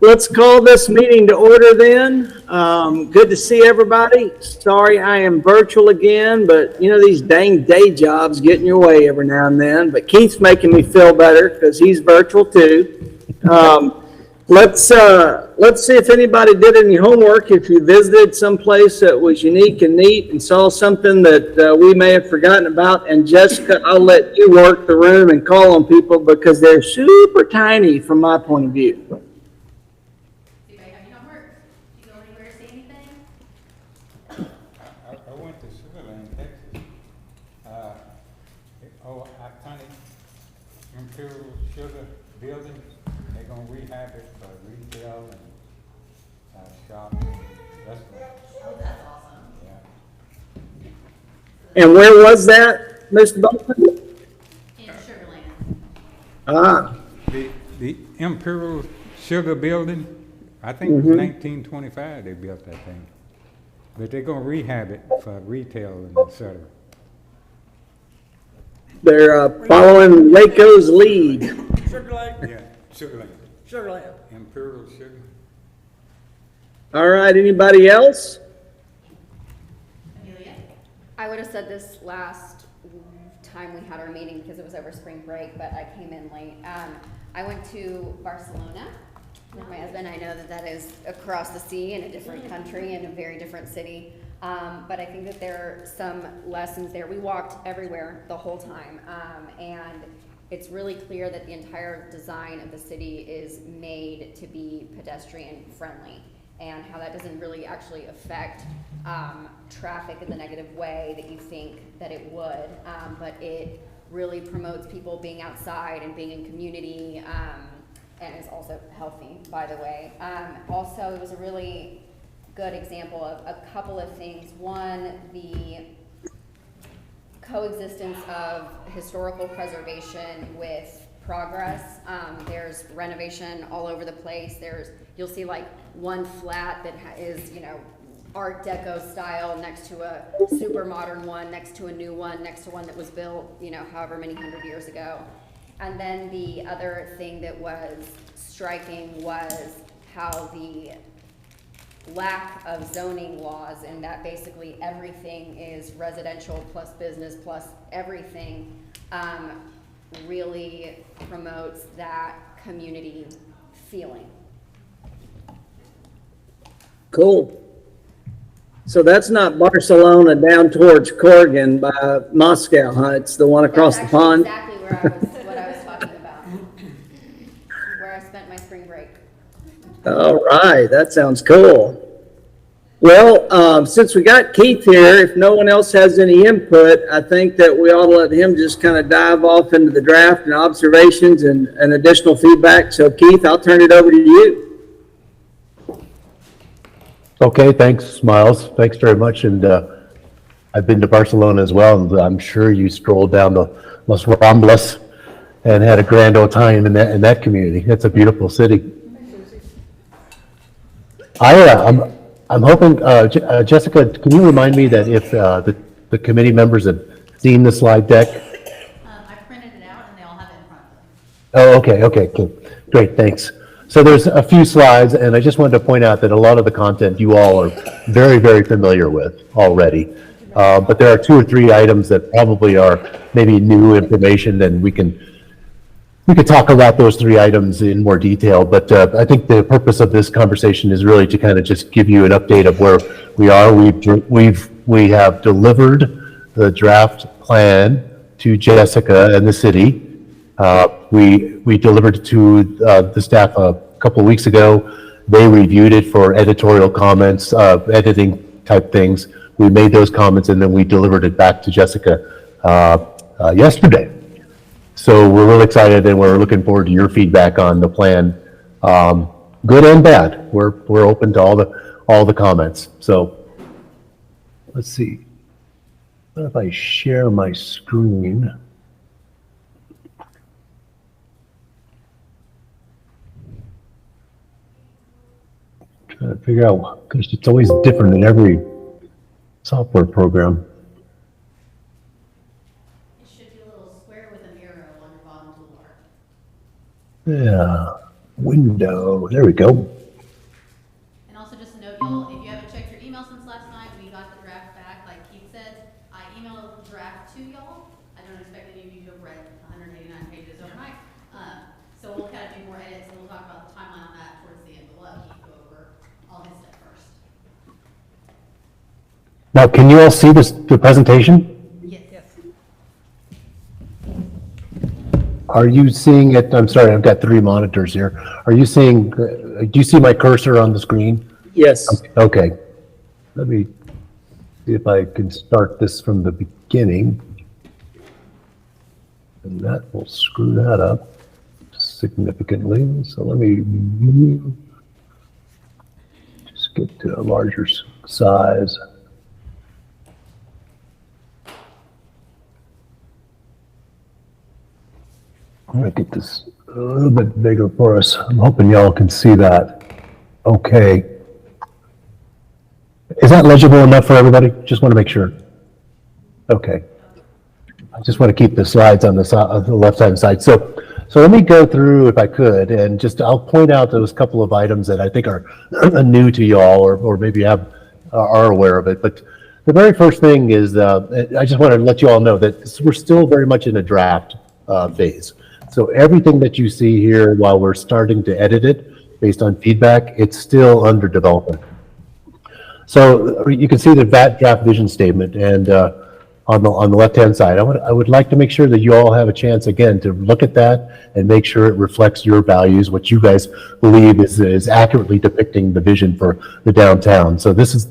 Let's call this meeting to order then. Good to see everybody. Sorry I am virtual again, but you know, these dang day jobs get in your way every now and then. But Keith's making me feel better because he's virtual too. Let's see if anybody did any homework. If you visited someplace that was unique and neat and saw something that we may have forgotten about. And Jessica, I'll let you work the room and call on people because they're super tiny from my point of view. I went to Sugar Land, Texas. Iconic Imperial Sugar Building. They're gonna rehab it for retail and shop and restaurant. Oh, that's awesome. Yeah. And where was that, Mr. Bolton? In Sugar Land. Ah, The Imperial Sugar Building, I think it was 1925 they built that thing. But they're gonna rehab it for retail and et cetera. they're following Waco's lead. Sugar Lake, Yeah, Sugar Land, Sugar Land. Imperial Sugar. All right, anybody else? Amelia? I would have said this last time we had our meeting because it was over spring break, but I came in late. I went to Barcelona with my husband. I know that that is across the sea in a different country and a very different city. But I think that there are some lessons there. We walked everywhere the whole time. And it's really clear that the entire design of the city is made to be pedestrian friendly, and how that doesn't really actually affect traffic in the negative way that you think that it would, but it really promotes people being outside and being in community, and is also healthy, by the way. Also, it was a really good example of a couple of things. One, the coexistence of historical preservation with progress. There's renovation all over the place. You'll see like one flat that is, Art Deco style next to a super modern one, next to a new one, next to one that was built, however many hundred years ago. And then the other thing that was striking was how the lack of zoning laws, and that basically everything is residential plus business plus everything, really promotes that community feeling. Cool. So that's not Barcelona down towards Corrigan by Moscow, huh? It's the one across the pond? That's actually what I was talking about. Where I spent my spring break. All right, that sounds cool. Well, since we got Keith here, if no one else has any input, I think that we ought to let him just kind of dive off into the draft and observations and additional feedback. So Keith, I'll turn it over to you. Okay, thanks, Miles. Thanks very much. And I've been to Barcelona as well, and I'm sure you strolled down the Las Ramblas and had a grand old time in that community. It's a beautiful city. I'm hoping, Jessica, can you remind me that if the committee members have seen the slide deck? I printed it out and they all have it in front of them. Oh, okay, cool. Great, thanks. So there's a few slides, and I just wanted to point out that a lot of the content you all are very, very familiar with already. But there are 2 or 3 items that probably are maybe new information, and we can talk about those 3 items in more detail. But I think the purpose of this conversation is really to kind of just give you an update of where we are. We have delivered the draft plan to Jessica and the city. We delivered it to the staff a couple of weeks ago. They reviewed it for editorial comments, editing type things. We made those comments and then we delivered it back to Jessica yesterday. So we're really excited and we're looking forward to your feedback on the plan, good and bad. We're open to all the comments. So let's see. What if I share my screen? Trying to figure out, because it's always different in every software program. It should be a little square with an arrow on your bottom toolbar. Yeah. window. There we go. And also just a note, y'all, if you haven't checked your email since last night, we got the draft back, like Keith said. I emailed the draft to y'all. I don't expect any of you to have read 189 pages overnight. So we'll kind of do more edits, and we'll talk about the timeline on that towards the end, but we'll let Keith go over all his stuff first. Now, can you all see the presentation? Yes. Are you seeing it? I'm sorry, I've got 3 monitors here. Are you seeing, do you see my cursor on the screen? Yes. Okay. Let me see if I can start this from the beginning. And that will screw that up significantly. So let me just get to a larger size. I'm gonna get this a little bit bigger for us. I'm hoping y'all can see that. Okay. Is that legible enough for everybody? Just want to make sure. Okay. I just want to keep the slides on the left-hand side. So let me go through, if I could, and I'll point out those couple of items that I think are new to y'all, or maybe are aware of it. But the very first thing is, I just want to let you all know that we're still very much in a draft phase. So everything that you see here, while we're starting to edit it based on feedback, it's still under development. So you can see the draft vision statement, and on the left-hand side, I would like to make sure that you all have a chance again to look at that and make sure it reflects your values, what you guys believe is accurately depicting the vision for the downtown. So this is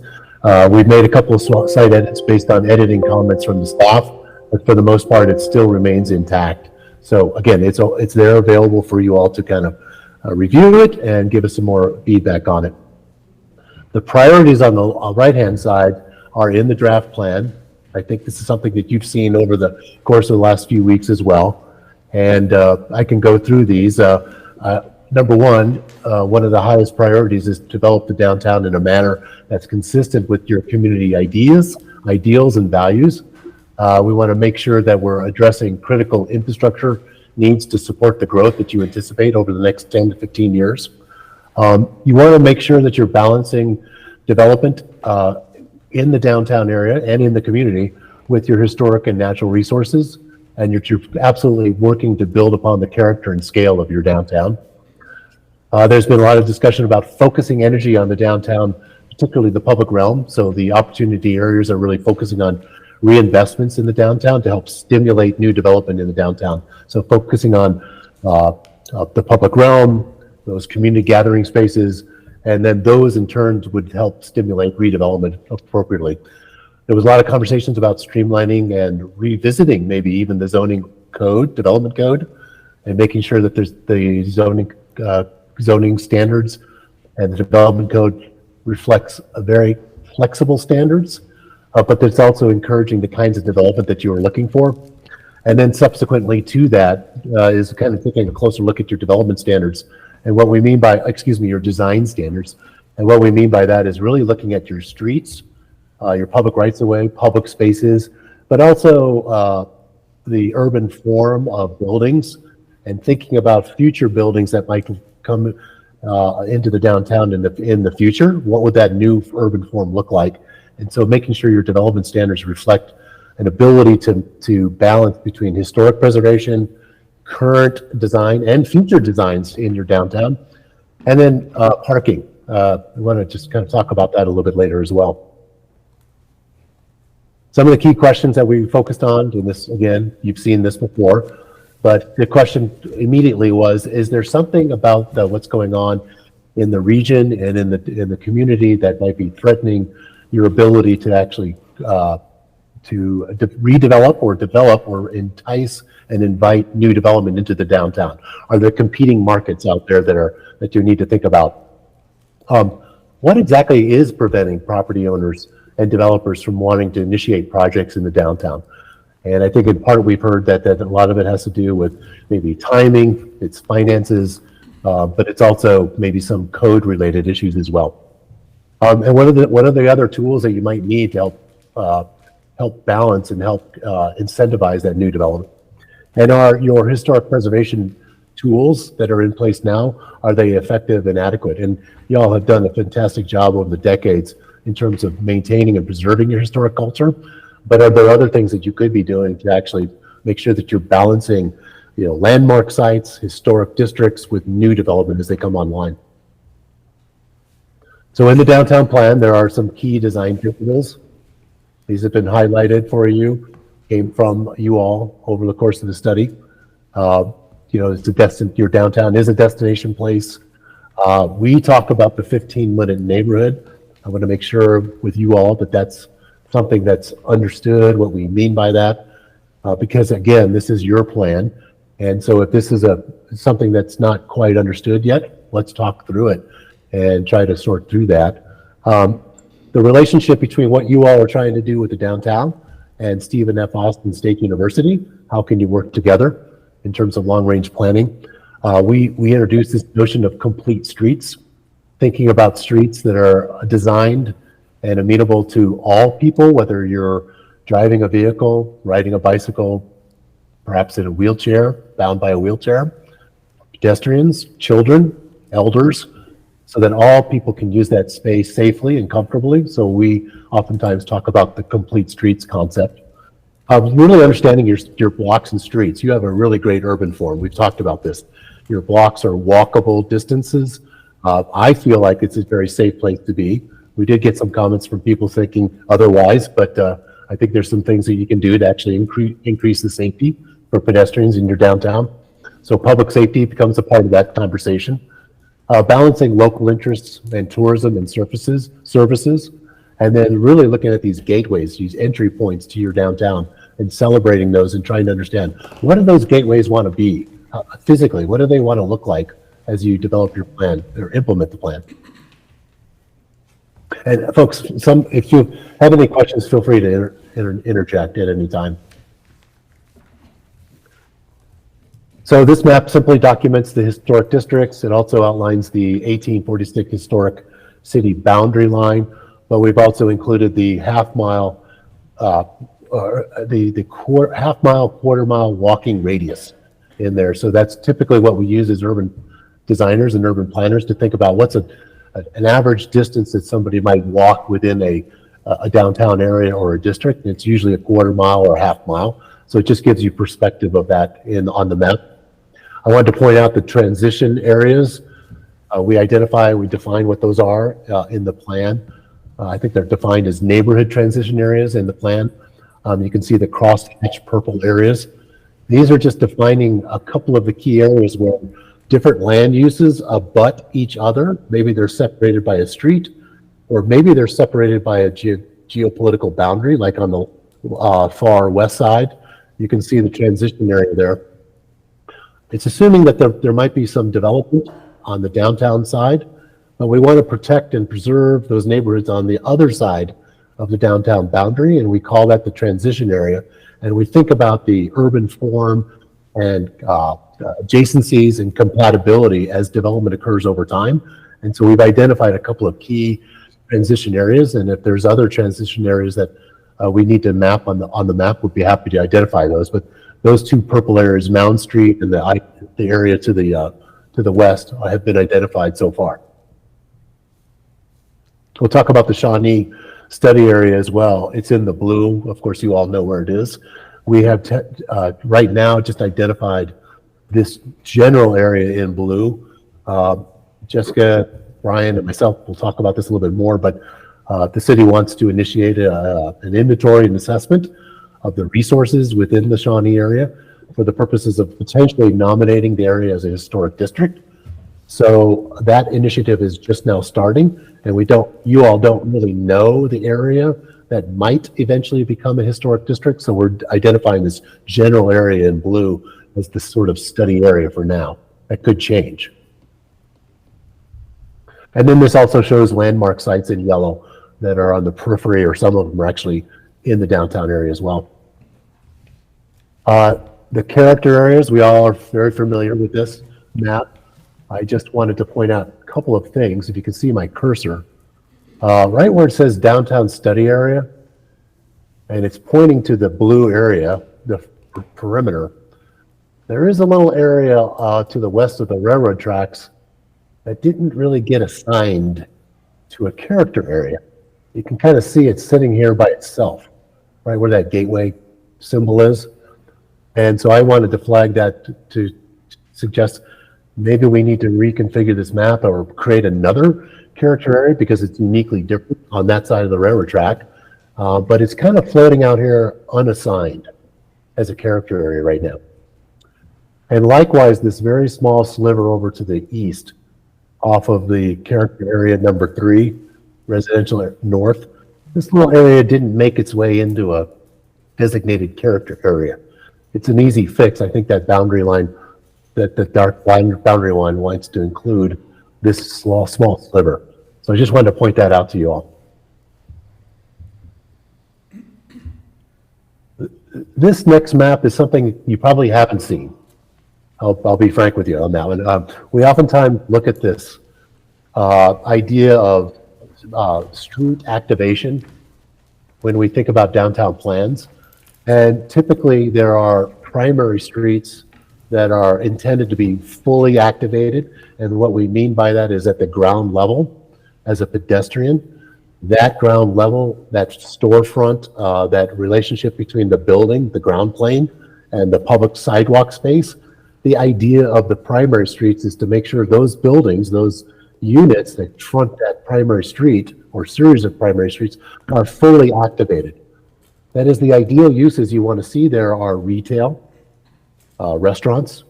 we've made a couple of site edits based on editing comments from the staff, but for the most part, it still remains intact. So again, it's there available for you all to kind of review it and give us some more feedback on it. The priorities on the right-hand side are in the draft plan. I think this is something that you've seen over the course of the last few weeks as well. And I can go through these. Number one, one of the highest priorities is to develop the downtown in a manner that's consistent with your community ideals, and values. We want to make sure that we're addressing critical infrastructure needs to support the growth that you anticipate over the next 10 to 15 years. You want to make sure that you're balancing development in the downtown area and in the community with your historic and natural resources, and you're absolutely working to build upon the character and scale of your downtown. There's been a lot of discussion about focusing energy on the downtown, particularly the public realm. So the opportunity areas are really focusing on reinvestments in the downtown to help stimulate new development in the downtown. So focusing on the public realm, those community gathering spaces, and then those in turn would help stimulate redevelopment appropriately. There was a lot of conversations about streamlining and revisiting maybe even the zoning code, development code, and making sure that there's the zoning standards and the development code reflects a very flexible standards, but it's also encouraging the kinds of development that you are looking for. And then subsequently to that is kind of taking a closer look at your development standards. And what we mean by, your design standards. And what we mean by that is really looking at your streets, your public rights of way, public spaces, but also the urban form of buildings, and thinking about future buildings that might come into the downtown in the future. What would that new urban form look like? And so making sure your development standards reflect an ability to balance between historic preservation, current design, and future designs in your downtown. And then parking. We want to just kind of talk about that a little bit later as well. Some of the key questions that we focused on, and this, again, you've seen this before, but the question immediately was, is there something about what's going on in the region and in the community that might be threatening your ability to actually to redevelop or develop or entice and invite new development into the downtown? Are there competing markets out there that you need to think about? What exactly is preventing property owners and developers from wanting to initiate projects in the downtown? And I think in part we've heard that a lot of it has to do with maybe timing, it's finances, but it's also maybe some code related issues as well. And what are the other tools that you might need to help balance and help incentivize that new development? And are your historic preservation tools that are in place now, are they effective and adequate? And y'all have done a fantastic job over the decades in terms of maintaining and preserving your historic culture. But are there other things that you could be doing to actually make sure that you're balancing, landmark sites, historic districts with new development as they come online? So in the downtown plan, there are some key design principles. These have been highlighted for you, came from you all over the course of the study. Your downtown is a destination place. We talk about the 15-minute neighborhood. I want to make sure with you all that that's something that's understood, what we mean by that, because again, this is your plan. And so if this is something that's not quite understood yet, let's talk through it and try to sort through that. The relationship between what you all are trying to do with the downtown and Stephen F. Austin State University, how can you work together in terms of long-range planning? We introduced this notion of complete streets, thinking about streets that are designed and amenable to all people, whether you're driving a vehicle, riding a bicycle, perhaps in a wheelchair, bound by a wheelchair, pedestrians, children, elders, so that all people can use that space safely and comfortably. So we oftentimes talk about the complete streets concept. Really understanding your blocks and streets. You have a really great urban form. We've talked about this. Your blocks are walkable distances. I feel like it's a very safe place to be. We did get some comments from people thinking otherwise, but I think there's some things that you can do to actually increase the safety for pedestrians in your downtown. So public safety becomes a part of that conversation. Balancing local interests and tourism and services, and then really looking at these gateways, these entry points to your downtown, and celebrating those and trying to understand what do those gateways want to be physically, what do they want to look like as you develop your plan or implement the plan. And folks, if you have any questions, feel free to interject at any time. So this map simply documents the historic districts. It also outlines the 1846 historic city boundary line, but we've also included the half mile, quarter mile walking radius in there. So that's typically what we use as urban designers and urban planners to think about what's an average distance that somebody might walk within a downtown area or a district. And it's usually a quarter mile or a half mile. So it just gives you perspective of that on the map. I wanted to point out the transition areas. We define what those are in the plan. I think they're defined as neighborhood transition areas in the plan. You can see the cross-hatched purple areas. These are just defining a couple of the key areas where different land uses abut each other. Maybe they're separated by a street, or maybe they're separated by a geopolitical boundary, like on the far west side. You can see the transition area there. It's assuming that there might be some development on the downtown side, but we want to protect and preserve those neighborhoods on the other side of the downtown boundary, and we call that the transition area. And we think about the urban form and adjacencies and compatibility as development occurs over time. And so we've identified a couple of key transition areas, and if there's other transition areas that we need to map on the map, we'd be happy to identify those. But those two purple areas, Mound Street and the area to the west, have been identified so far. We'll talk about the Shawnee study area as well. It's in the blue. Of course, you all know where it is. We have right now just identified this general area in blue. Jessica, Brian, and myself will talk about this a little bit more, but the city wants to initiate an inventory and assessment of the resources within the Shawnee area for the purposes of potentially nominating the area as a historic district. So that initiative is just now starting, and you all don't really know the area that might eventually become a historic district. So we're identifying this general area in blue as the sort of study area for now. That could change. And then this also shows landmark sites in yellow that are on the periphery, or some of them are actually in the downtown area as well. The character areas, we all are very familiar with this map. I just wanted to point out a couple of things. If you can see my cursor, right where it says downtown study area, and it's pointing to the blue area, the perimeter. There is a little area to the west of the railroad tracks that didn't really get assigned to a character area. You can kind of see it sitting here by itself, right where that gateway symbol is. And so I wanted to flag that to suggest maybe we need to reconfigure this map or create another character area because it's uniquely different on that side of the railroad track. But it's kind of floating out here unassigned as a character area right now. And likewise, this very small sliver over to the east off of the character area number 3, residential north, this little area didn't make its way into a designated character area. It's an easy fix. I think that boundary line, that the dark line boundary line wants to include this small sliver. So I just wanted to point that out to you all. This next map is something you probably haven't seen. I'll be frank with you on that one. We oftentimes look at this idea of street activation when we think about downtown plans. And typically there are primary streets that are intended to be fully activated. And what we mean by that is at the ground level as a pedestrian. That ground level, that storefront, that relationship between the building, the ground plane, and the public sidewalk space. The idea of the primary streets is to make sure those buildings, those units that front that primary street or series of primary streets are fully activated. That is, the ideal uses you want to see there are retail, restaurants.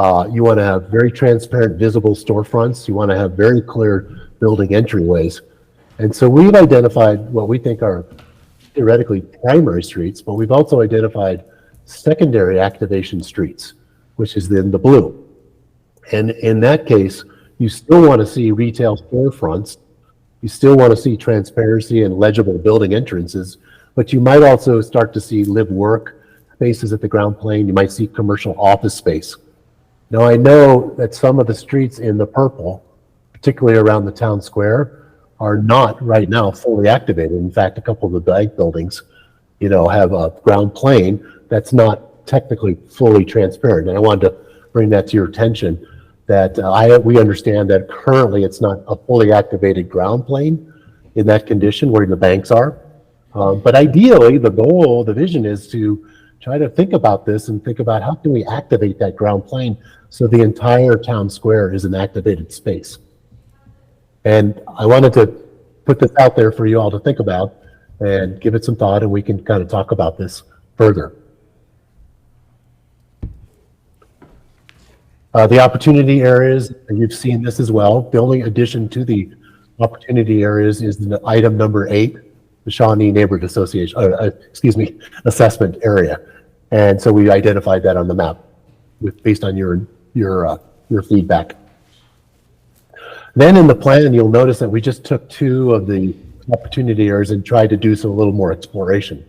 You want to have very transparent, visible storefronts. You want to have very clear building entryways. And so we've identified what we think are theoretically primary streets, but we've also identified secondary activation streets, which is in the blue. And in that case, you still want to see retail storefronts. You still want to see transparency and legible building entrances, but you might also start to see live work spaces at the ground plane. You might see commercial office space. Now I know that some of the streets in the purple, particularly around the town square, are not right now fully activated. In fact, a couple of the bank buildings, have a ground plane that's not technically fully transparent. And I wanted to bring that to your attention that we understand that currently it's not a fully activated ground plane in that condition where the banks are. But ideally, the goal, the vision is to try to think about this and think about how can we activate that ground plane so the entire town square is an activated space. And I wanted to put this out there for you all to think about and give it some thought, and we can kind of talk about this further. The opportunity areas, and you've seen this as well. The only addition to the opportunity areas is the item number 8, the Shawnee Neighborhood Association, assessment area. And so we identified that on the map based on your feedback. Then in the plan, you'll notice that we just took 2 of the opportunity areas and tried to do some a little more exploration.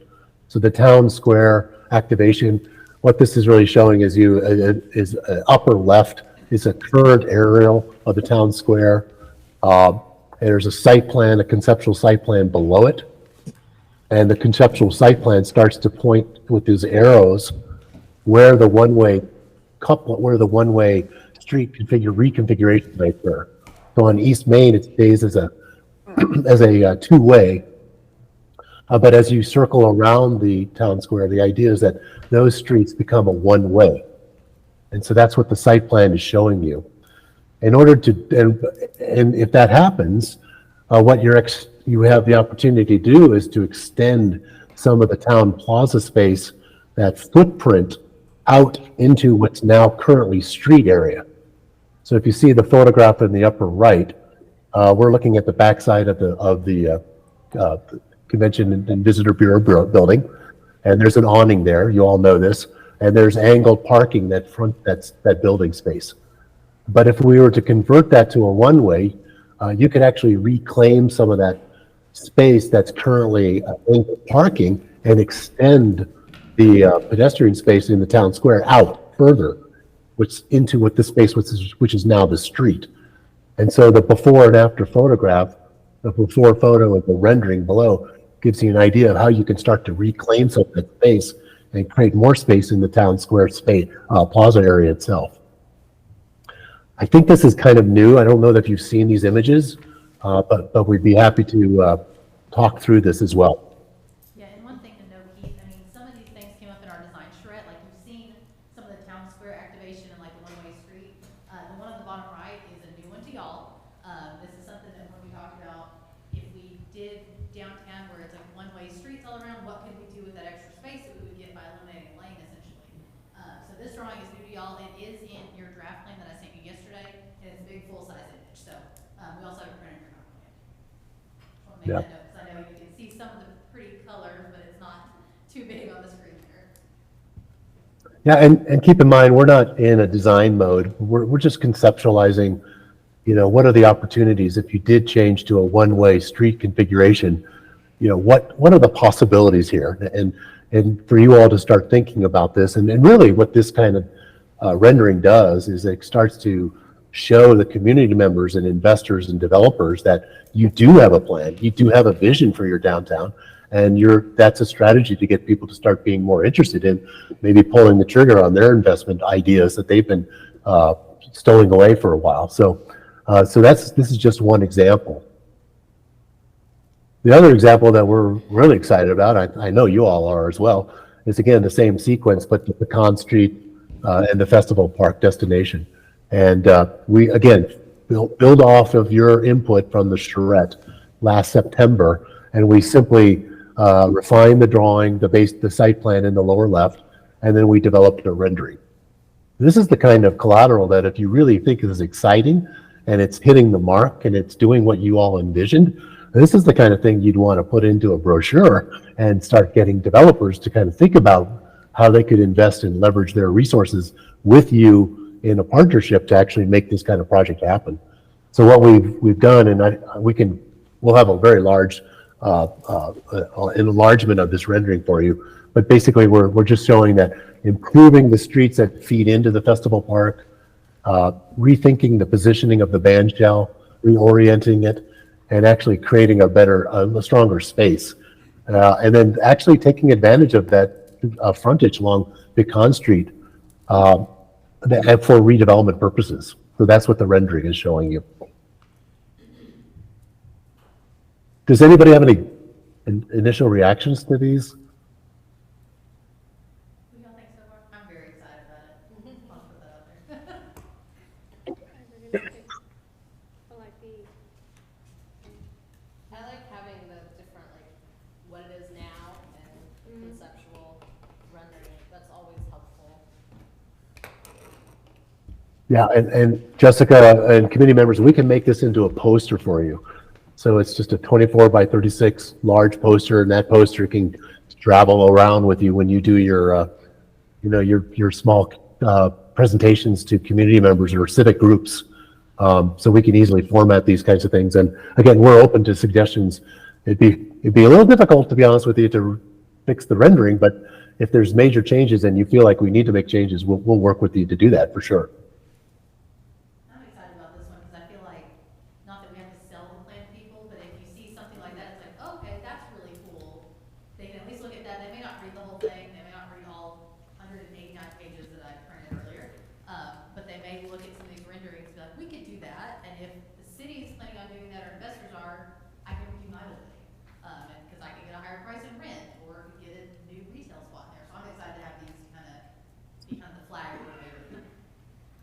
So the town square activation, what this is really showing is upper left is a current aerial of the town square. There's a site plan, a conceptual site plan below it. And the conceptual site plan starts to point with these arrows where the one-way street reconfiguration might occur. So on East Main, it stays as a two-way. But as you circle around the town square, the idea is that those streets become a one-way. And so that's what the site plan is showing you. In order to, and if that happens, what you have the opportunity to do is to extend some of the town plaza space, that footprint, out into what's now currently street area. So if you see the photograph in the upper right, we're looking at the backside of the Convention and Visitor Bureau building, and there's an awning there. You all know this, and there's angled parking that's that building space. But if we were to convert that to a one-way, you could actually reclaim some of that space that's currently angled parking and extend the pedestrian space in the town square out further, which into what this space which is now the street. And so the before and after photograph, the before photo of the rendering below gives you an idea of how you can start to reclaim some of that space and create more space in the town square space, plaza area itself. I think this is kind of new. I don't know that you've seen these images, but we'd be happy to talk through this as well. Yeah, and one thing to note, Keith, I mean, some of these things came up in our design charrette, like you've seen some of the town square activation in like the one-way street. The one on the bottom right is a new one to y'all. This is something that when we talked about, if we did downtown where it's like one-way streets all around, what could we do with that extra space that we would get by eliminating a lane essentially? So this drawing is new to y'all. It is in your draft plan that I sent you yesterday, and it's a big full-size image. So we also have a printed your plan. Just want to make Yeah. that note, because I know you can see some of the pretty colors, but it's not too big on the screen there. Yeah, and keep in mind, we're not in a design mode. We're just conceptualizing, what are the opportunities if you did change to a one-way street configuration? What are the possibilities here? And for you all to start thinking about this, and really what this kind of rendering does is it starts to show the community members and investors and developers that you do have a plan, you do have a vision for your downtown, and that's a strategy to get people to start being more interested in maybe pulling the trigger on their investment ideas that they've been stowing away for a while. So this is just one example. The other example that we're really excited about, I know you all are as well, is again the same sequence, but the Pecan Street and the Festival Park destination. And we, again, build off of your input from the charrette last September, and we simply refined the drawing, the site plan in the lower left, and then we developed a rendering. This is the kind of collateral that if you really think is exciting, and it's hitting the mark, and it's doing what you all envisioned, this is the kind of thing you'd want to put into a brochure and start getting developers to kind of think about how they could invest and leverage their resources with you in a partnership to actually make this kind of project happen. So what we've done, and we'll have a very large enlargement of this rendering for you, but basically we're just showing that improving the streets that feed into the festival park, rethinking the positioning of the band shell, reorienting it, and actually creating a stronger space. And then actually taking advantage of that frontage along Pecan Street for redevelopment purposes. So that's what the rendering is showing you. Does anybody have any initial reactions to these? What do y'all think so far? I'm very excited about it. I'll put that out there. I like having the different, like, what it is now and conceptual rendering. That's always helpful. Yeah, and Jessica and committee members, we can make this into a poster for you. So it's just a 24 by 36 large poster, and that poster can travel around with you when you do your small presentations to community members or civic groups. So we can easily format these kinds of things. And again, we're open to suggestions. It'd be a little difficult, to be honest with you, to fix the rendering, but if there's major changes and you feel like we need to make changes, we'll work with you to do that for sure. I'm excited about this one because I feel like, not that we have to sell the plan to people, but if you see something like that, it's like, oh, okay, that's really cool. They can at least look at that. They may not read the whole thing. They may not read all 189 pages that I printed earlier. But they may look at some of these renderings and be like, we could do that. And if the city is planning on doing that or investors are, I can review my building. Because I can get a higher price in rent or get a new retail spot there. So I'm excited to have these be kind of the flag or whatever.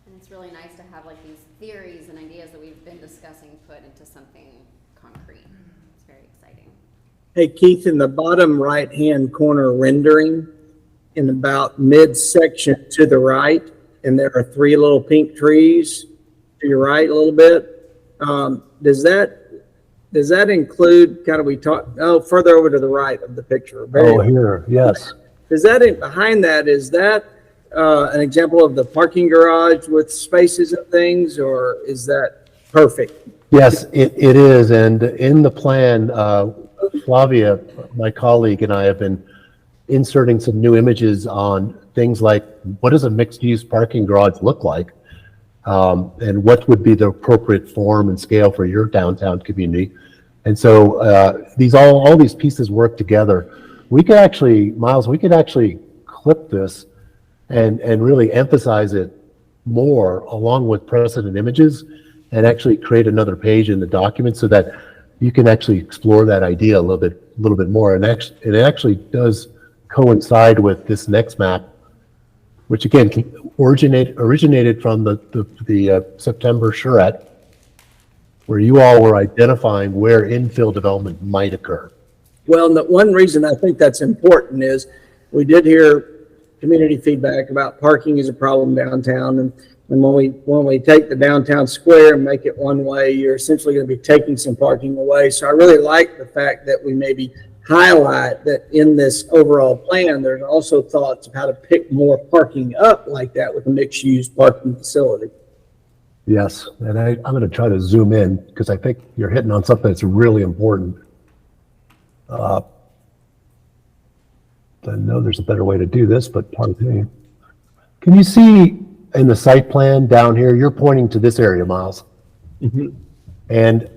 And it's really nice to have like these theories and ideas that we've been discussing put into something concrete. It's very exciting. Hey, Keith, in the bottom right-hand corner rendering, in about midsection to the right, and there are 3 little pink trees to your right a little bit. Does that include further over to the right of the picture? Here, yes. Is that behind that? Is that an example of the parking garage with spaces and things, or is that perfect? Yes, it is. And in the plan, Flavia, my colleague, and I have been inserting some new images on things like what does a mixed-use parking garage look like, and what would be the appropriate form and scale for your downtown community. And so all these pieces work together. We could actually, Miles, clip this and really emphasize it more along with precedent images and actually create another page in the document so that you can actually explore that idea a little bit more. And it actually does coincide with this next map, which again originated from the September charrette, where you all were identifying where infill development might occur. Well, and the one reason I think that's important is we did hear community feedback about parking is a problem downtown. And when we take the downtown square and make it one way, you're essentially going to be taking some parking away. So I really like the fact that we maybe highlight that in this overall plan, there's also thoughts of how to pick more parking up like that with a mixed use parking facility. Yes, and I'm going to try to zoom in because I think you're hitting on something that's really important. I know there's a better way to do this, but pardon me. Can you see in the site plan down here, you're pointing to this area, Miles? Mm-hmm. And,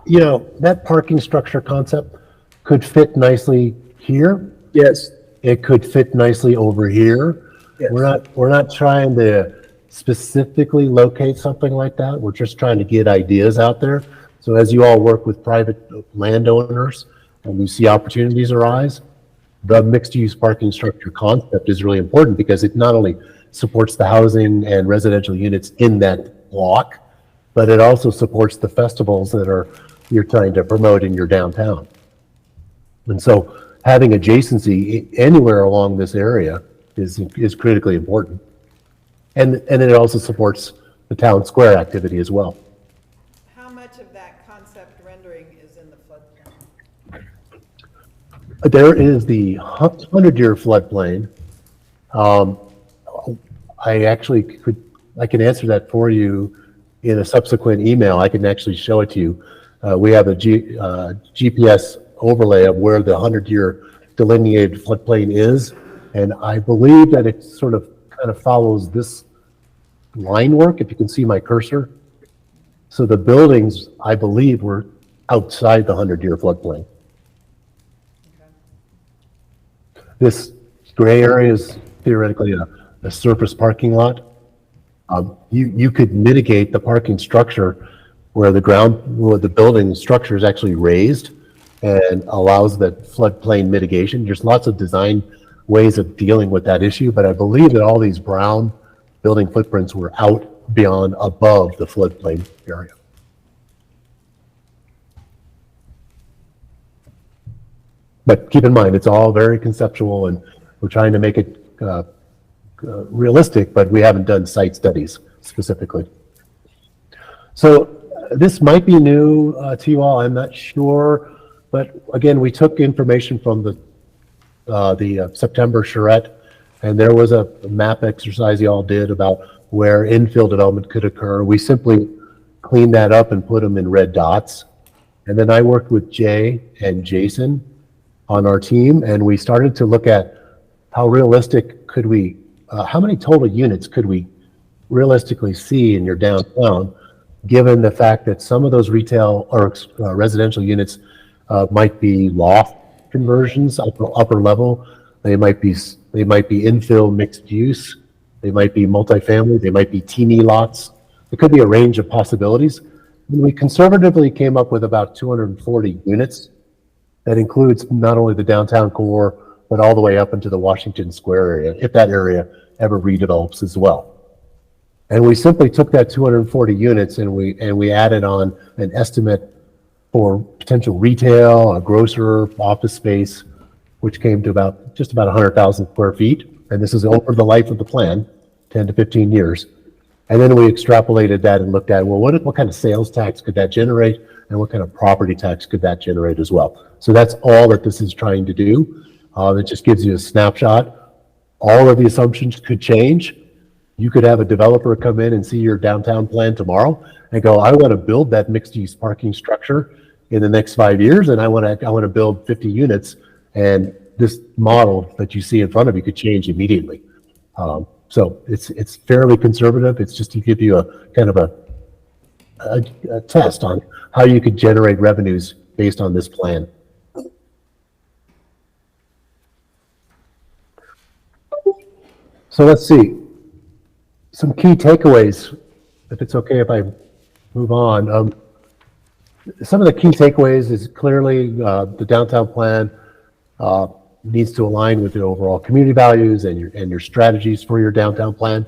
you know, that parking structure concept could fit nicely here. Yes. It could fit nicely over here. Yes. We're not trying to specifically locate something like that. We're just trying to get ideas out there. So as you all work with private landowners and you see opportunities arise, the mixed-use parking structure concept is really important because it not only supports the housing and residential units in that block, but it also supports the festivals that you're trying to promote in your downtown. And so having adjacency anywhere along this area is critically important. And it also supports the town square activity as well. How much of that concept rendering is in the floodplain? There is the 100-year floodplain. I can answer that for you in a subsequent email. I can actually show it to you. We have a GPS overlay of where the 100-year delineated floodplain is. And I believe that it sort of kind of follows this line work, if you can see my cursor. So the buildings, I believe, were outside the 100-year floodplain. This gray area is theoretically a surface parking lot. You could mitigate the parking structure where the building structure is actually raised and allows that floodplain mitigation. There's lots of design ways of dealing with that issue, but I believe that all these brown building footprints were out above the floodplain area. But keep in mind, it's all very conceptual and we're trying to make it realistic, but we haven't done site studies specifically. So this might be new to you all, I'm not sure, but again, we took information from the September charrette, and there was a map exercise you all did about where infill development could occur. We simply cleaned that up and put them in red dots. And then I worked with Jay and Jason on our team, and we started to look at how realistic could we, how many total units could we realistically see in your downtown, given the fact that some of those retail or residential units might be loft conversions, upper level. They might be infill mixed use. They might be multifamily. They might be teeny lots. It could be a range of possibilities. And we conservatively came up with about 240 units. That includes not only the downtown core, but all the way up into the Washington Square area, if that area ever redevelops as well. And we simply took that 240 units and we added on an estimate for potential retail, a grocer, office space, which came to just about 100,000 square feet. And this is over the life of the plan, 10 to 15 years. And then we extrapolated that and looked at, well, what kind of sales tax could that generate? And what kind of property tax could that generate as well? So that's all that this is trying to do. It just gives you a snapshot. All of the assumptions could change. You could have a developer come in and see your downtown plan tomorrow and go, I want to build that mixed use parking structure in the next 5 years. And I want to build 50 units. And this model that you see in front of you could change immediately. So it's fairly conservative. It's just to give you a kind of a test on how you could generate revenues based on this plan. So let's see. Some key takeaways, if it's okay if I move on. Some of the key takeaways is clearly the downtown plan needs to align with the overall community values and your strategies for your downtown plan.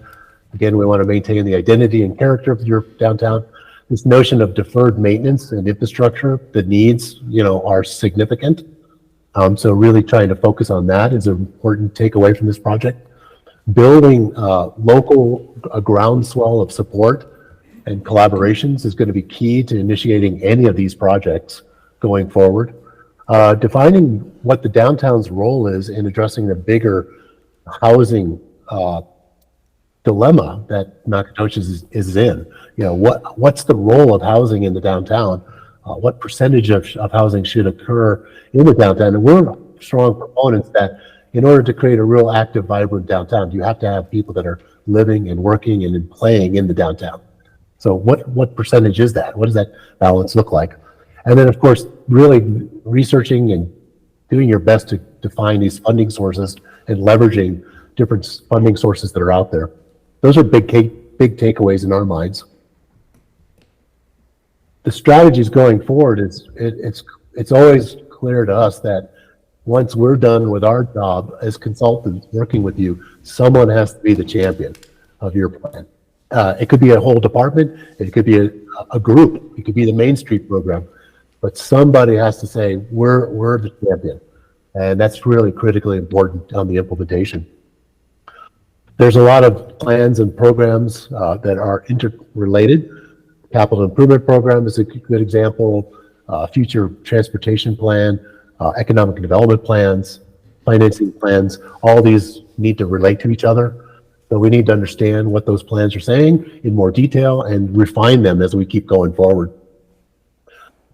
Again, we want to maintain the identity and character of your downtown. This notion of deferred maintenance and infrastructure, the needs, are significant. So really trying to focus on that is an important takeaway from this project. Building local groundswell of support and collaborations is going to be key to initiating any of these projects going forward. Defining what the downtown's role is in addressing the bigger housing dilemma that Nacogdoches is in. What's the role of housing in the downtown? What percentage of housing should occur in the downtown? And we're strong proponents that in order to create a real active, vibrant downtown, you have to have people that are living and working and playing in the downtown. So what percentage is that? What does that balance look like? And then, of course, really researching and doing your best to define these funding sources and leveraging different funding sources that are out there. Those are big takeaways in our minds. The strategies going forward it's always clear to us that once we're done with our job as consultants working with you, someone has to be the champion of your plan. It could be a whole department, it could be a group, it could be the Main Street program, but somebody has to say, we're the champion. And that's really critically important on the implementation. There's a lot of plans and programs that are interrelated. Capital Improvement Program is a good example, future transportation plan, economic development plans, financing plans, all these need to relate to each other. So we need to understand what those plans are saying in more detail and refine them as we keep going forward.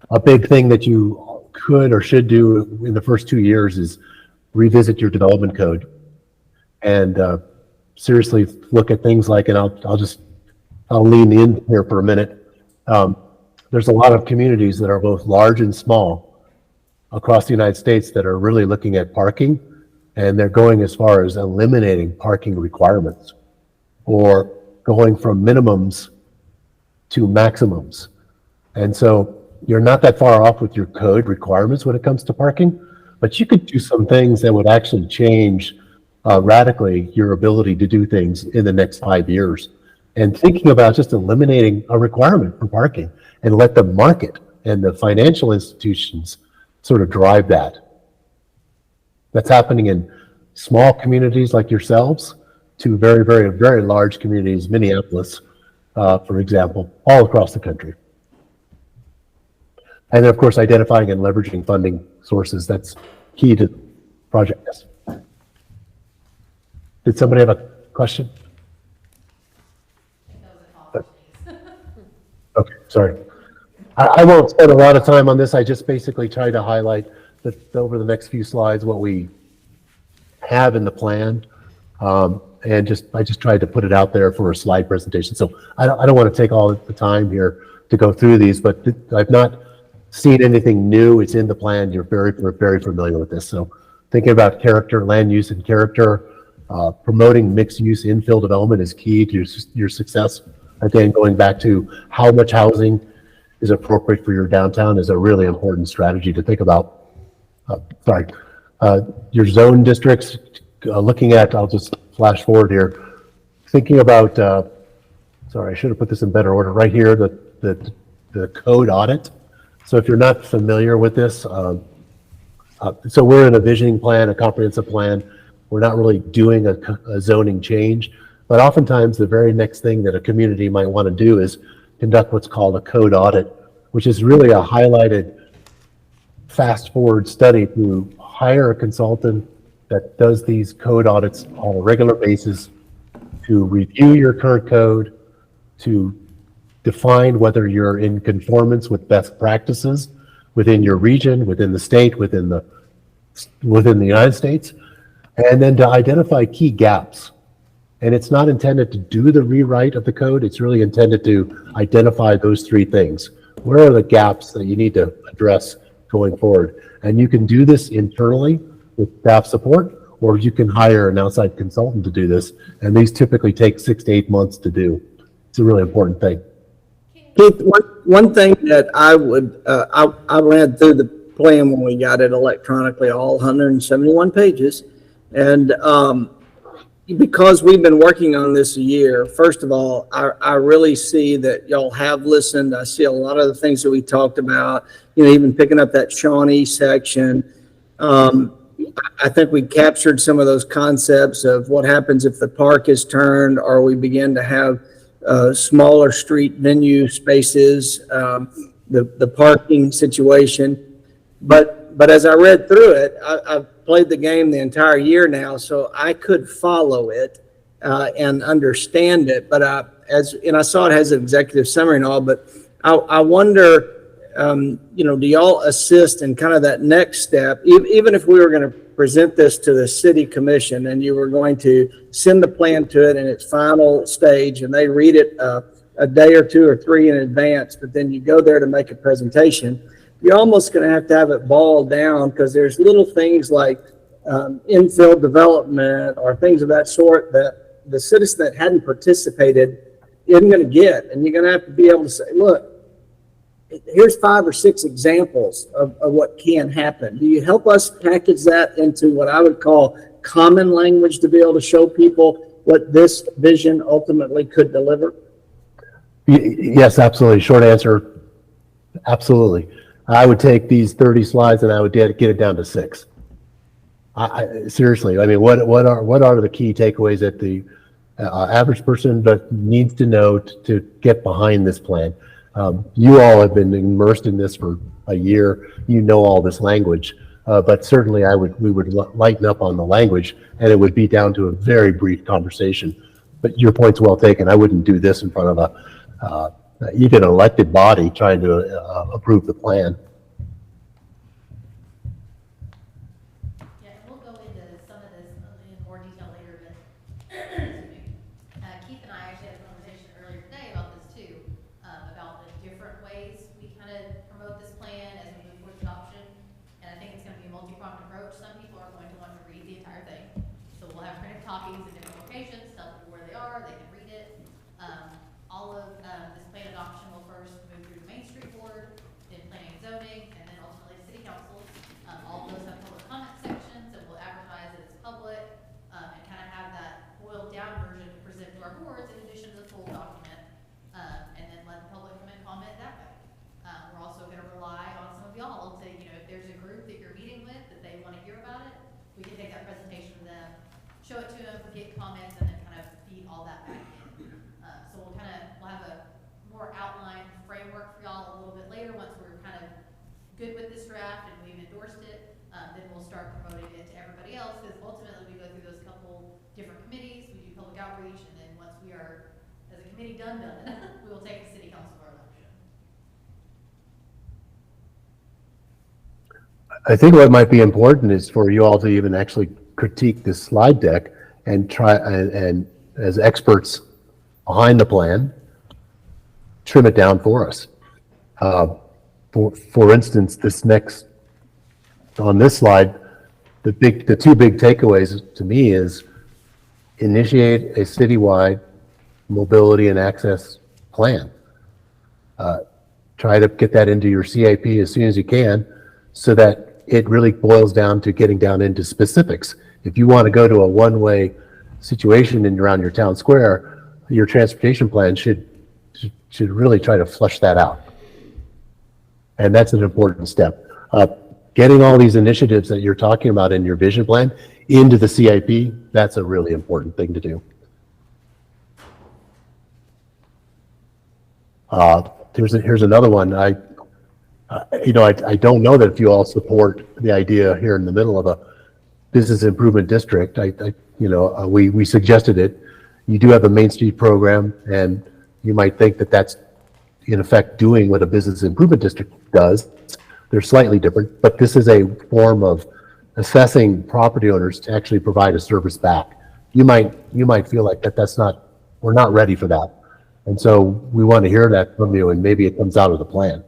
A big thing that you could or should do in the first 2 years is revisit your development code and seriously look at things like, and I'll lean in here for a minute. There's a lot of communities that are both large and small across the United States that are really looking at parking, and they're going as far as eliminating parking requirements or going from minimums to maximums. And so you're not that far off with your code requirements when it comes to parking, but you could do some things that would actually change radically your ability to do things in the next 5 years. And thinking about just eliminating a requirement for parking and let the market and the financial institutions sort of drive that. That's happening in small communities like yourselves to very, very, very large communities, Minneapolis, for example, all across the country. And then, of course, identifying and leveraging funding sources, that's key to projects. Did somebody have a question? Okay, sorry. I won't spend a lot of time on this. I just basically try to highlight that over the next few slides what we have in the plan, and I just tried to put it out there for a slide presentation. So I don't want to take all the time here to go through these, but I've not seen anything new. It's in the plan. We're very familiar with this. So thinking about character, land use, and character, promoting mixed-use infill development is key to your success. Again, going back to how much housing is appropriate for your downtown is a really important strategy to think about. Your zone districts, looking at, I'll just flash forward here, thinking about, sorry, I should have put this in better order, right here, the code audit. So if you're not familiar with this, so we're in a visioning plan, a comprehensive plan. We're not really doing a zoning change, but oftentimes the very next thing that a community might want to do is conduct what's called a code audit, which is really a highlighted fast forward study to hire a consultant that does these code audits on a regular basis to review your current code, to define whether you're in conformance with best practices within your region, within the state, within the United States, and then to identify key gaps. And it's not intended to do the rewrite of the code. It's really intended to identify those three things. Where are the gaps that you need to address going forward? And you can do this internally with staff support, or you can hire an outside consultant to do this. And these typically take 6 to 8 months to do. It's a really important thing. Keith, one thing that I would, I ran through the plan when we got it electronically, all 171 pages. And because we've been working on this a year, first of all, I really see that y'all have listened. I see a lot of the things that we talked about, even picking up that Shawnee section. I think we captured some of those concepts of what happens if the park is turned, or we begin to have smaller street venue spaces, the parking situation. But as I read through it, I've played the game the entire year now, so I could follow it and understand it. But I saw it has an executive summary and all, but I wonder, do y'all assist in kind of that next step? Even if we were going to present this to the city commission and you were going to send the plan to it in its final stage and they read it a day or 2 or 3 in advance, but then you go there to make a presentation, you're almost going to have it boiled down, because there's little things like infill development or things of that sort that the citizen that hadn't participated isn't going to get. And you're going to have to be able to say, look, here's 5 or 6 examples of what can happen. Do you help us package that into what I would call common language to be able to show people what this vision ultimately could deliver? Yes, absolutely. Short answer, absolutely. I would take these 30 slides and I would get it down to 6. Seriously, I mean, what are the key takeaways that the average person needs to know to get behind this plan? You all have been immersed in this for a year. You know all this language, but certainly we would lighten up on the language, and it would be down to a very brief conversation. But your point's well taken. I wouldn't do this in front of even an elected body trying to approve the plan. Yeah, and we'll go into some of this in more detail later, but Keith and I actually had a conversation earlier today about this too, about the different ways we kind of promote this plan as we move towards adoption. And I think it's going to be a multi-pronged approach. Some people are going to want to read the entire thing. So we'll have printed copies in different locations, tell people where they are, they can read it. All of this plan adoption will first move through the Main Street Board, then planning and zoning, and then ultimately city council. All of those have public comment sections, and we'll advertise it as public, and kind of have that boiled down version to present to our boards in addition to the full document, and then let the public come and comment that way. We're also going to rely on some of y'all to, if there's a group that you're meeting with that they want to hear about it, we can take that presentation to them, show it to them, get comments, and then kind of feed all that back in. So we'll have a more outlined framework for y'all a little bit later once we're kind of good with this draft and we've endorsed it. Then we'll start promoting it to everybody else, because ultimately we go through those couple different committees, we do public outreach, and then once we are, as a committee, done, we will take the city council for election. I think what might be important is for you all to even actually critique this slide deck and try and as experts behind the plan, trim it down for us. For instance, on this slide, the 2 big takeaways to me is initiate a citywide mobility and access plan. Try to get that into your CIP as soon as you can, so that it really boils down to getting down into specifics. If you want to go to a one-way situation around your town square, your transportation plan should really try to flush that out. And that's an important step. Getting all these initiatives that you're talking about in your vision plan into the CIP, that's a really important thing to do. Here's another one. I don't know that if you all support the idea here in the middle of a business improvement district. We suggested it. You do have a Main Street program, and you might think that that's in effect doing what a business improvement district does. They're slightly different, but this is a form of assessing property owners to actually provide a service back. You might feel like we're not ready for that. And so we want to hear that from you, and maybe it comes out of the plan.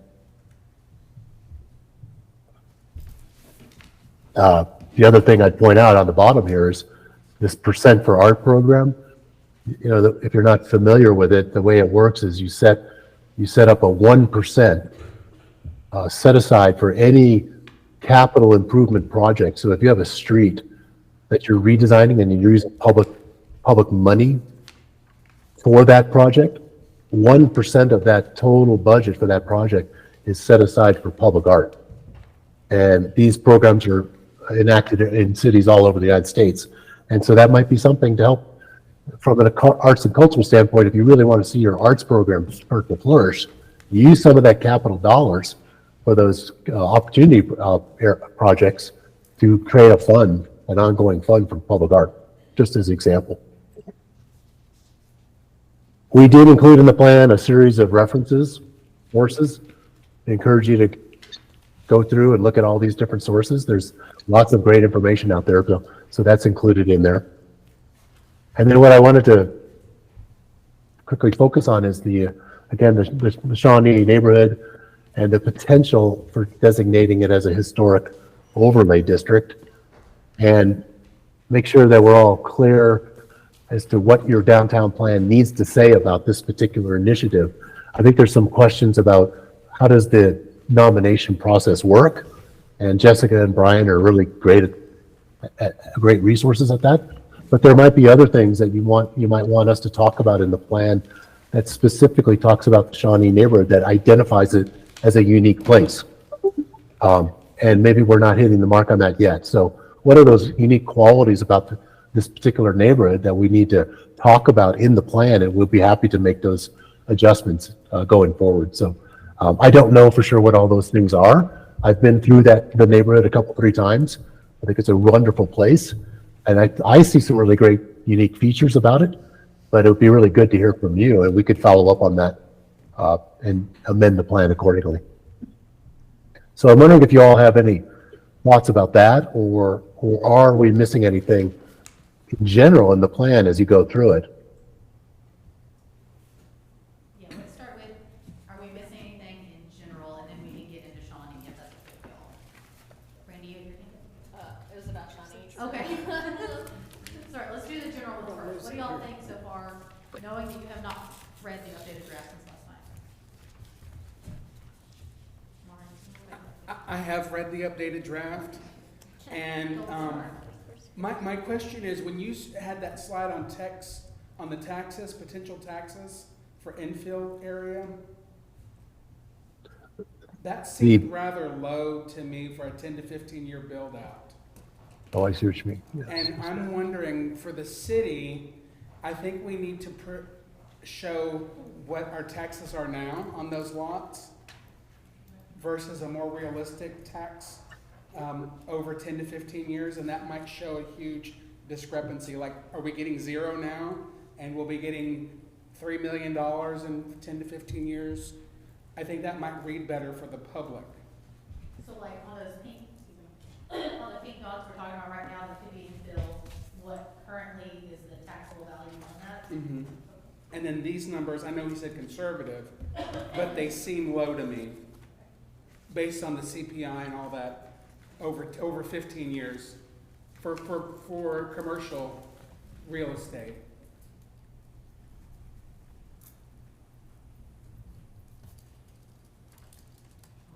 The other thing I'd point out on the bottom here is this percent for art program. You know, if you're not familiar with it, the way it works is you set up a 1% set aside for any capital improvement project. So if you have a street that you're redesigning and you're using public money for that project, 1% of that total budget for that project is set aside for public art. And these programs are enacted in cities all over the United States. And so that might be something to help from an arts and cultural standpoint. If you really want to see your arts program start to flourish, use some of that capital dollars for those opportunity projects to create a fund, an ongoing fund for public art, just as an example. We did include in the plan a series of references, sources. I encourage you to go through and look at all these different sources. There's lots of great information out there, so that's included in there. And then what I wanted to quickly focus on is the Shawnee neighborhood and the potential for designating it as a historic overlay district, and make sure that we're all clear as to what your downtown plan needs to say about this particular initiative. I think there's some questions about how does the nomination process work, and Jessica and Brian are really great resources at that. But there might be other things that you might want us to talk about in the plan that specifically talks about the Shawnee neighborhood, that identifies it as a unique place. And maybe we're not hitting the mark on that yet. So what are those unique qualities about this particular neighborhood that we need to talk about in the plan? And we'll be happy to make those adjustments going forward. So I don't know for sure what all those things are. I've been through the neighborhood three times. I think it's a wonderful place. And I see some really great unique features about it, but it would be really good to hear from you, and we could follow up on that and amend the plan accordingly. So I'm wondering if you all have any thoughts about that, or are we missing anything in general in the plan as you go through it? Yeah, let's start with, are we missing anything in general, and then we can get into Shawnee if that's okay with y'all. Randy, you have your hand? It was about Shawnee. Okay. Sorry, let's do the general one first. What do y'all think so far, knowing that you have not read the updated draft since last night? I have read the updated draft, and my question is, when you had that slide on the taxes, potential taxes for infill area, that seemed rather low to me for a 10 to 15 year build out. Oh, I see what you mean. Yes. And I'm wondering, for the city, I think we need to show what our taxes are now on those lots versus a more realistic tax over 10 to 15 years, and that might show a huge discrepancy. Like, are we getting zero now, and we'll be getting $3 million in 10 to 15 years? I think that might read better for the public. So like on those pink, on the pink dots we're talking about right now, that could be infill, what currently is the taxable value on that? Mm-hmm. And then these numbers, I know he said conservative, but they seem low to me, based on the CPI and all that, over 15 years for commercial real estate.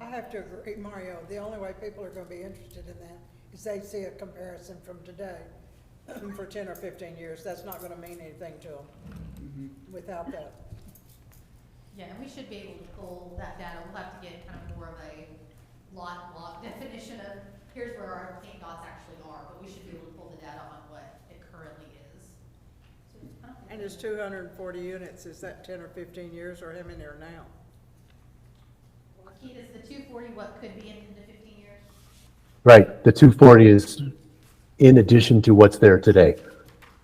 I have to agree, Mario, the only way people are gonna be interested in that is they see a comparison from today for 10 or 15 years. That's not gonna mean anything to them without that. Yeah, and we should be able to pull that data. We'll have to get kind of more of a lot definition of, here's where our pink dots actually are, but we should be able to pull the data on what it currently is. So I don't think And it's 240 units. Is that 10 or 15 years, or how many are now? Keith, is the 240 what could be in 10 to 15 years? Right, the 240 is in addition to what's there today.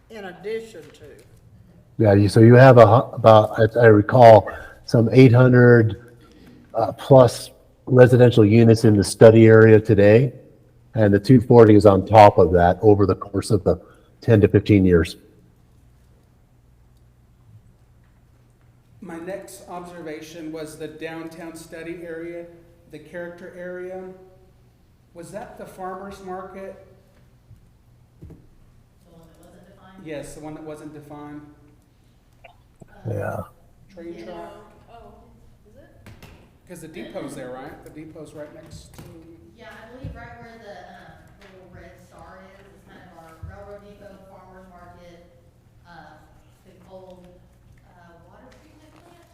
In addition to, Yeah, so you have about, as I recall, some 800 plus residential units in the study area today, and the 240 is on top of that over the course of the 10 to 15 years. My next observation was the downtown study area, the character area. Was that the farmer's market Yes, the one that wasn't defined, Yeah. train Yeah. track. Oh, is it? Because the depot's there, right? The depot's right next to, Yeah, I believe right where the little red star is kind of our railroad depot, farmer's market, the old, water treatment plant.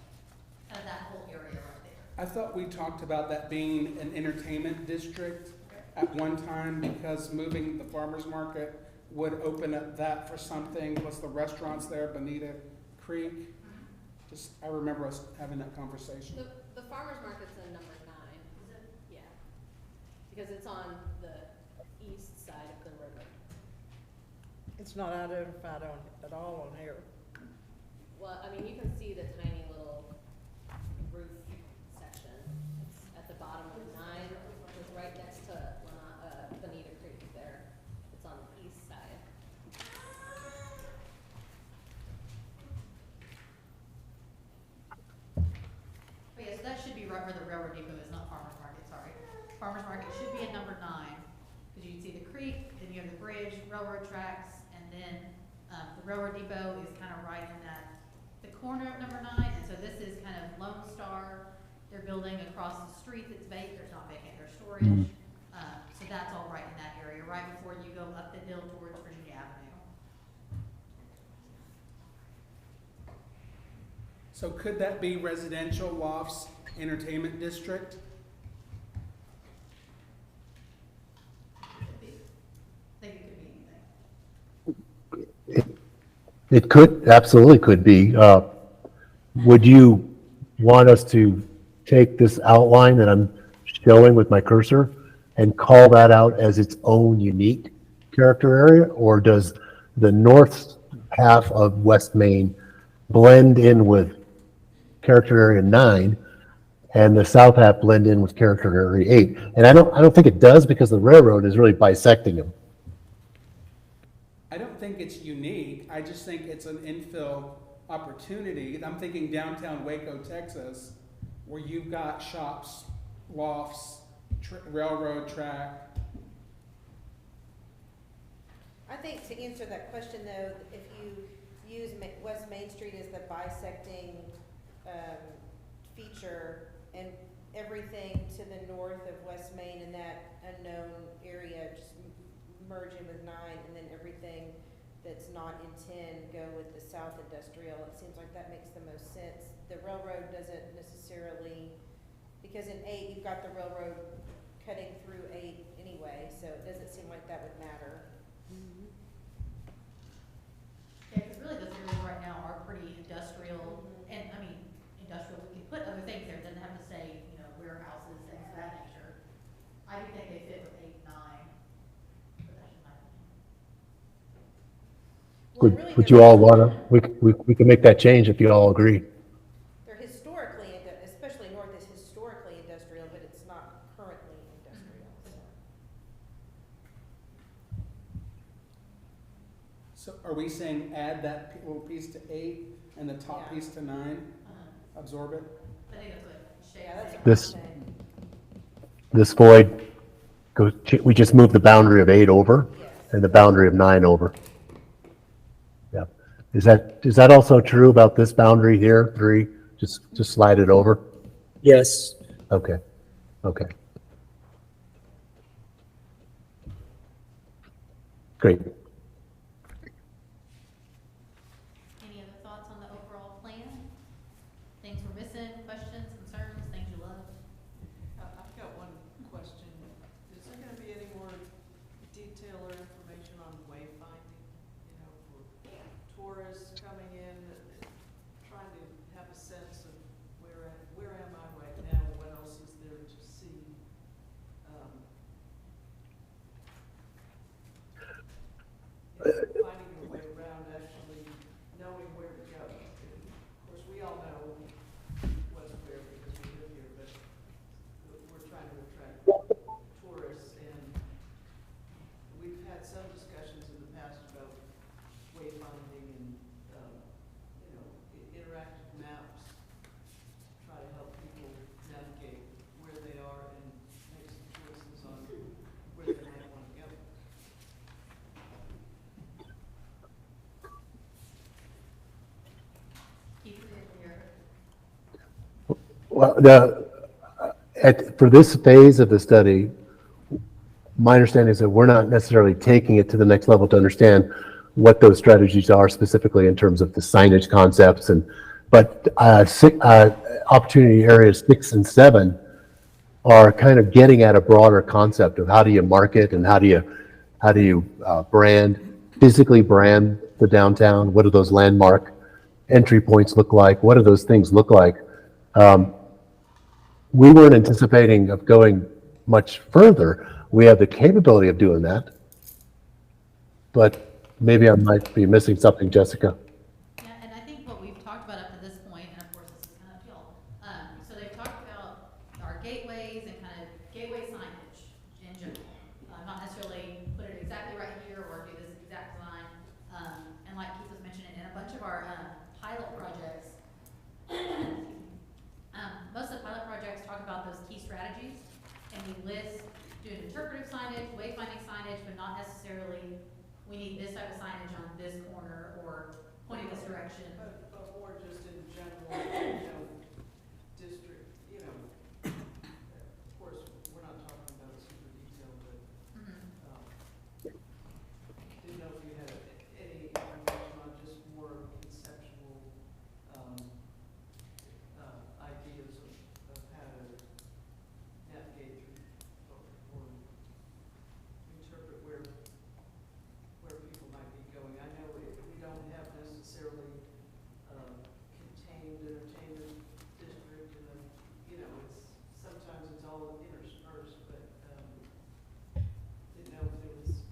Kind of that whole area right there. I thought we talked about that being an entertainment district at one time because moving the farmer's market would open up that for something, plus the restaurants there, Bonita Creek. Just, I remember us having that conversation. The farmer's market's in number 9. Is it? Yeah. Because it's on the east side of the river. It's not identified at all on here. Well, I mean, you can see the tiny little roof section. It's at the bottom of 9. It's right next to Bonita Creek there. It's on the east side. But yeah, so that should be right where the railroad depot is, not farmer's market, sorry. Farmer's market should be at number 9, because you can see the creek, then you have the bridge, railroad tracks, and then, the railroad depot is kind of right in the corner of number 9, and so this is kind of Lone Star. They're building across the street that's vacant, there's not vacant, there's storage. So that's all right in that area, right before you go up the hill towards Virginia Avenue. So could that be residential lofts entertainment district? Could be. I think it could be anything. It could, absolutely could be. Would you want us to take this outline that I'm showing with my cursor and call that out as its own unique character area? Or does the north half of West Main blend in with character area 9 and the south half blend in with character area 8? And I don't think it does because the railroad is really bisecting them. I don't think it's unique. I just think it's an infill opportunity. I'm thinking downtown Waco, Texas, where you've got shops, lofts, railroad track. I think to answer that question though, if you use West Main Street as the bisecting feature and everything to the north of West Main in that unknown area, just merge in with 9, and then everything that's not in 10 go with the south industrial, it seems like that makes the most sense. The railroad doesn't necessarily, because in 8 you've got the railroad cutting through 8 anyway, so it doesn't seem like that would matter. Yeah, because really those areas right now are pretty industrial, and I mean, industrial, we can put other things there, it doesn't have to say, warehouses, things of that nature. I do think they fit with 8, 9, but that's just my opinion. Well, really Would they're- you all wanna, we can make that change if you all agree. They're historically, especially north is historically industrial, but it's not currently industrial, so. So are we saying add that little piece to 8 and the top Yeah. piece to 9? Absorb it? I think that's what Shay Yeah, was that's saying. what I'm This- saying. This void goes, we just move the boundary of 8 over Yes. and the boundary of 9 over. Yeah. Is that also true about this boundary here, 3? Just slide it over? Yes. Okay. Okay. Great. Any other thoughts on the overall plan? Things we're missing, questions, concerns, things you love? I've got one question. Is there gonna be any more detail or information on wayfinding, for tourists coming in, trying to have a sense of where am I right now, what else is there to see? for this phase of the study, my understanding is that we're not necessarily taking it to the next level to understand what those strategies are specifically in terms of the signage concepts but opportunity areas 6 and 7 are kind of getting at a broader concept of how do you market and how do you physically brand the downtown? What do those landmark entry points look like? What do those things look like? We weren't anticipating of going much further. We have the capability of doing that, but maybe I might be missing something, Jessica. Yeah, and I think what we've talked about up to this point, and of course this is kind of y'all, so they've talked about our gateways and kind of gateway signage in general. Not necessarily put it exactly right here or do this exact design. And like Keith was mentioning, in a bunch of our pilot projects, most of the pilot projects talk about those key strategies, and we list doing interpretive signage, wayfinding signage, but not necessarily we need this type of signage on this corner or pointing this direction. But more just in general, district, of course, we're not talking about super detail, but, didn't know if you had any information on just more conceptual, ideas of how to navigate through or interpret where people might be going. I know we don't have necessarily contained entertainment district and sometimes it's all interspersed, but didn't know if there was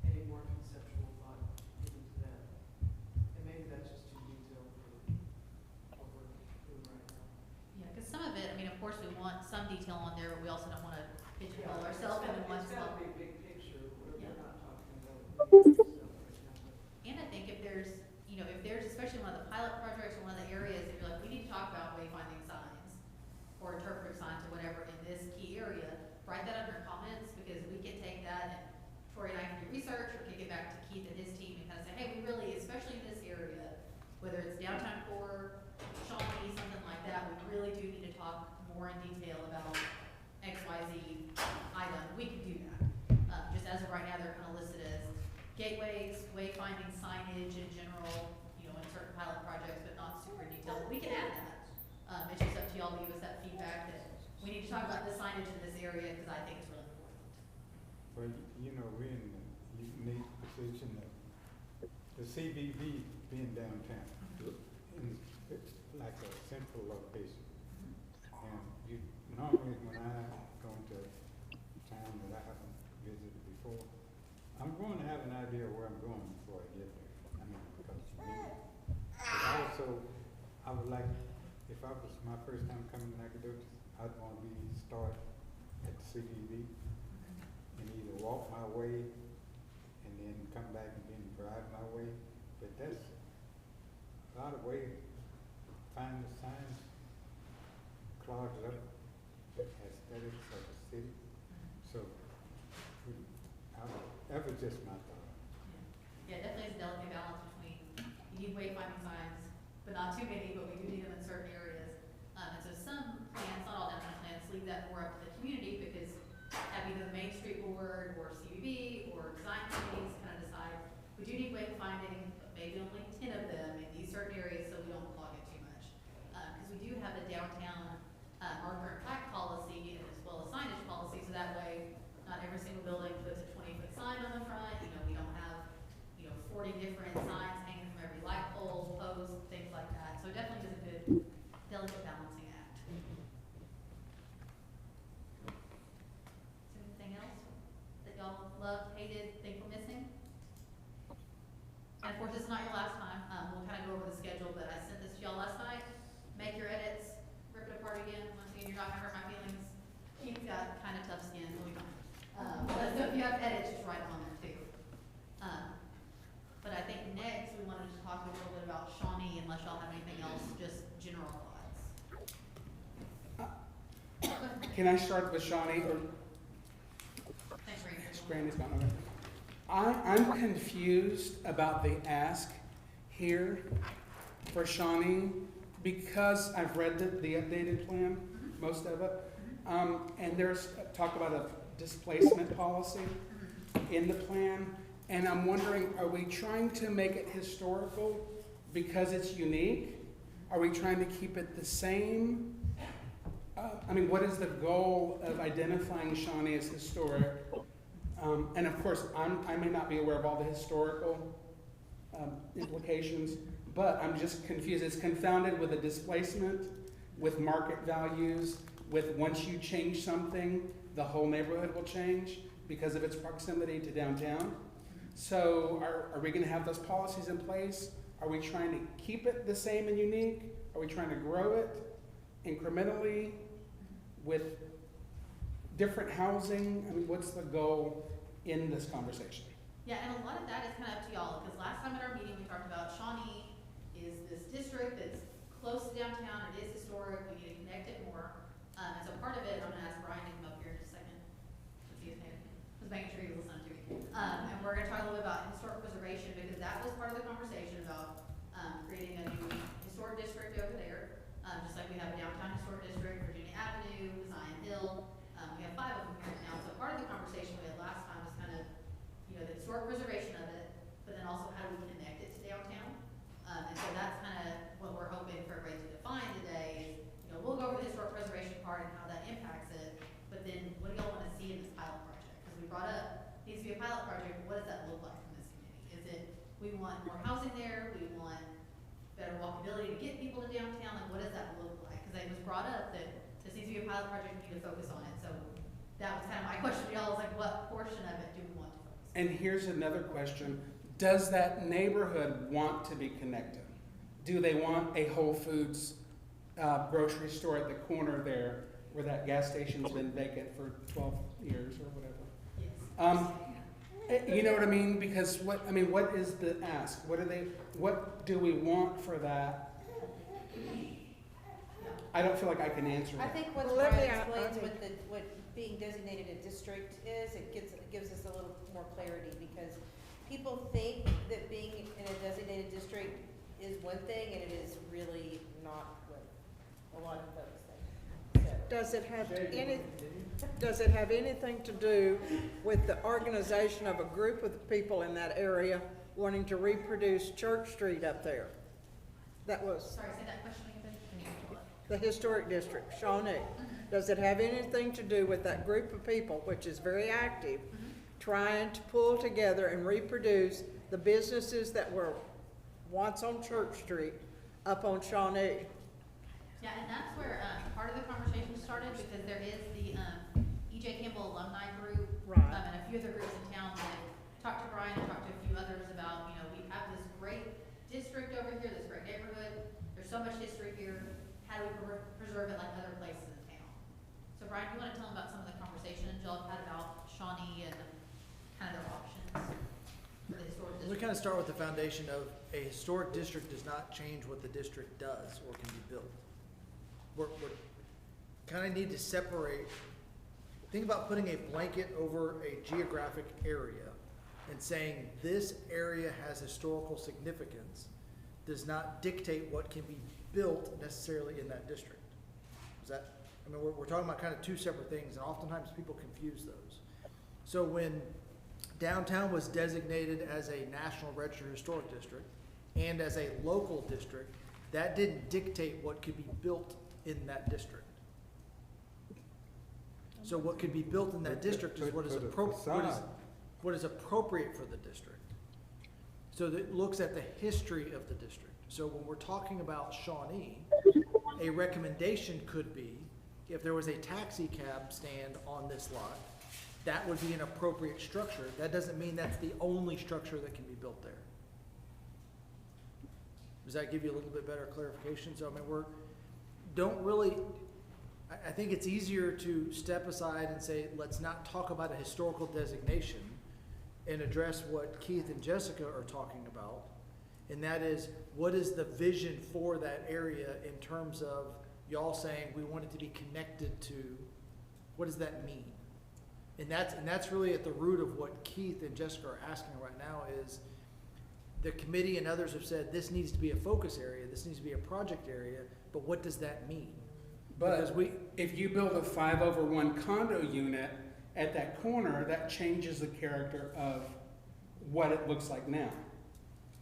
any more conceptual thought into that. And maybe that's just too detailed for what we're doing right now. Yeah, because some of it, I mean, of course, we want some detail on there, but we also don't want to pigeonhole ourselves into one It's spot. gotta be big picture, we're Yeah. not talking about stuff right now. And I think if there's, especially one of the pilot projects or one of the areas that you're like, we need to talk about wayfinding signs or interpretive signs or whatever in this key area, write that under comments, because we can take that and Tori and I can do research or kick it back to Keith and his team and kind of say, hey, we really, especially in this area, whether it's downtown core, Shawnee, something like that, we really do need to talk more in detail about X, Y, Z item. We can do that. Just as of right now, they're kind of listed as gateways, wayfinding signage in general, in certain pilot projects, but not super detailed. We can add that. It's just up to y'all to give us that feedback that we need to talk about the signage in this area because I think it's really important. Well, we're in the unique position of the CBB being downtown, it's like a central location. And normally when I go into a town that I haven't visited before, I'm going to have an idea of where I'm going before I get there. I mean, because I would like, if I was my first time coming to Nacogdoches, I'd want to start at the CBB and either walk my way and then come back and then drive my way. But that's a lot of way to find the signs clogged up the aesthetics of the city. So that was just my thought. Yeah, definitely is a delicate balance between, you need wayfinding signs, but not too many, but we do need them in certain areas. And so some plans, not all downtown plans, leave that more up to the community because have either the Main Street Board or CBB or design committees kind of decide, we do need wayfinding, but maybe only 10 of them in these certain areas so we don't clog it too much. Because we do have the downtown marker and plaque policy and as well as signage policy, so that way not every single building puts a 20-foot sign on the front. We don't have 40 different signs hanging from every light pole, post, things like that. So it definitely is a good, delicate balancing act. Is there anything else that y'all loved, hated, think we're missing? And of course, this is not your last time. We'll kind of go over the schedule, but I sent this to y'all last night. Make your edits, rip it apart again. Once again, you're not gonna hurt my feelings. Keith's got kind of tough skin, we'll be fine. So if you have edits, just write them on there too. But I think next we wanted to talk a little bit about Shawnee, unless y'all have anything else, just general thoughts. Can I start with Shawnee or Thanks, Randy. Brandy's gone over? I'm confused about the ask here for Shawnee. because I've read the updated plan, most of it, and there's talk about a displacement policy in the plan, and I'm wondering, are we trying to make it historical because it's unique? Are we trying to keep it the same? I mean, what is the goal of identifying Shawnee as historic? And of course, I may not be aware of all the historical implications, but I'm just confused. It's confounded with a displacement, with market values, with once you change something, the whole neighborhood will change because of its proximity to downtown. So are we gonna have those policies in place? Are we trying to keep it the same and unique? Are we trying to grow it incrementally with different housing? I mean, what's the goal in this conversation? Yeah, and a lot of that is kind of up to y'all, because last time at our meeting, we talked about Shawnee is this district that's close to downtown, it is historic, we need to connect it more. And so part of it, I'm gonna ask Brian to come up here in just a second, since he was making sure he was listening to me. And we're gonna talk a little bit about historic preservation, because that was part of the conversation about, creating a new historic district over there. Just like we have a downtown historic district, Virginia Avenue, Zion Hill, we have 5 of them here now. So part of the conversation we had last time was kind of, you know, the historic preservation of it, but then also how do we connect it to downtown? And so that's kind of what we're hoping for everybody to define today is, you know, we'll go over the historic preservation part and how that impacts it, but then what do y'all want to see in this pilot project? Because we brought up, needs to be a pilot project, what does that look like from this community? Is it, we want more housing there, we want better walkability to get people to downtown, like what does that look like? Because it was brought up that this needs to be a pilot project, we need to focus on it. So that was kind of my question to y'all, is like what portion of it do we want to focus on? And here's another question. Does that neighborhood want to be connected? Do they want a Whole Foods grocery store at the corner there where that gas station's been vacant for 12 years or whatever? Yes. You know what I mean? Because what is the ask? What do we want for that? I don't feel like I can answer I that. think what Well, let me Brian out- explains okay. what being designated a district is, it gives us a little more clarity, because people think that being in a designated district is one thing, and it is really not what a lot of folks think. So, Does it have anything to do with the organization of a group of people in that area wanting to reproduce Church Street up there? That was Sorry, say that question again. the historic district, Shawnee. Does it have anything to do with that group of people, which is very active, trying to pull together and reproduce the businesses that were once on Church Street up on Shawnee? Yeah, and that's where part of the conversation started, because there is the E.J. Campbell Alumni Group. Right. And a few other groups in town that talked to Brian and talked to a few others about, you know, we have this great district over here, this great neighborhood. There's so much history here. How do we preserve it like other places in town? So Brian, you want to tell them about some of the conversations y'all have had about Shawnee and kind of their options for the historic district? We kind of start with the foundation of a historic district does not change what the district does or can be built. We're kind of need to separate, think about putting a blanket over a geographic area and saying this area has historical significance does not dictate what can be built necessarily in that district. Is that, I mean, we're talking about kind of two separate things, and oftentimes people confuse those. So when downtown was designated as a National Register Historic District and as a local district, that didn't dictate what could be built in that district. So what could be built in that district is what is appropriate for the district. So that looks at the history of the district. So when we're talking about Shawnee, a recommendation could be, if there was a taxi cab stand on this lot, that would be an appropriate structure. That doesn't mean that's the only structure that can be built there. Does that give you a little bit better clarification? So I mean, I think it's easier to step aside and say, let's not talk about a historical designation and address what Keith and Jessica are talking about. And that is, what is the vision for that area in terms of y'all saying we want it to be connected to, what does that mean? And that's really at the root of what Keith and Jessica are asking right now is, the committee and others have said, this needs to be a focus area, this needs to be a project area, but what does that mean? Because But if you build a 5/1 condo unit at that corner, that changes the character of what it looks like now.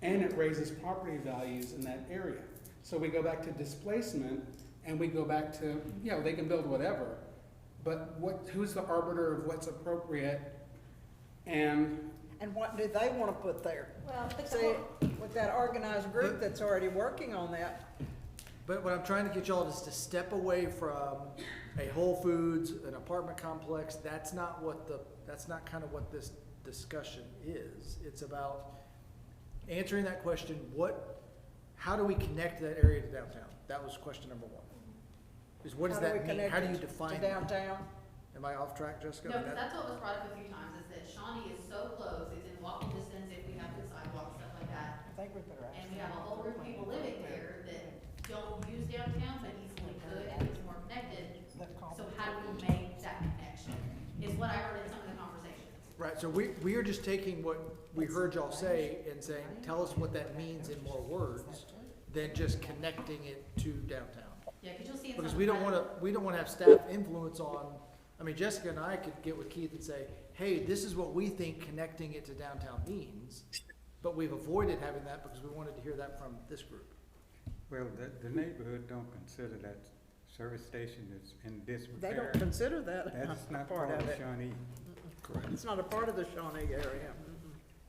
And it raises property values in that area. So we go back to displacement and we go back to, yeah, they can build whatever, but who's the arbiter of what's appropriate? And And what do they wanna put there? Well, but the See, whole, with that organized group that's already working on that, But what I'm trying to get y'all is to step away from a Whole Foods, an apartment complex, that's not kind of what this discussion is. It's about answering that question, how do we connect that area to downtown? That was question number one. Is what does how do we that mean? connect How do you it define to that? downtown? Am I off track, Jessica? No, because that's what was brought up a few times, is that Shawnee is so close, it's in walking distance if we have good sidewalks, stuff like that. I think we better ask. And we have a whole group of people living there that don't use downtown, but easily could, and it's more connected. So how do we make that connection, is what I heard in some of the conversations. Right, so we are just taking what we heard y'all say and saying, tell us what that means in more words than just connecting it to downtown. Yeah, because you'll see in some. Because of we the don't wanna have staff influence on, I mean, Jessica and I could get with Keith and say, hey, this is what we think connecting it to downtown means, but we've avoided having that because we wanted to hear that from this group. Well, the neighborhood don't consider that service station that's in They disrepair. don't consider that That's a not part of it. Shawnee. Correct. It's not a part of the Shawnee area.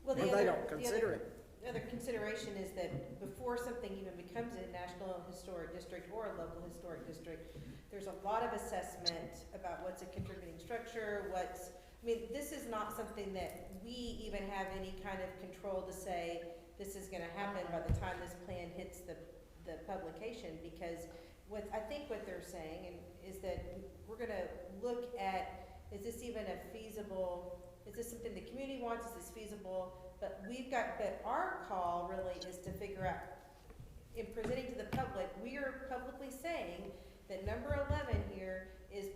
well, Or the they other, don't consider it. the other consideration is that before something even becomes a national historic district or a local historic district, there's a lot of assessment about what's a contributing structure, I mean, this is not something that we even have any kind of control to say, this is gonna happen by the time this plan hits the publication, because I think what they're saying is that we're gonna look at, is this even a feasible, is this something the community wants, is this feasible? But our call really is to figure out, in presenting to the public, we are publicly saying that number 11 here is,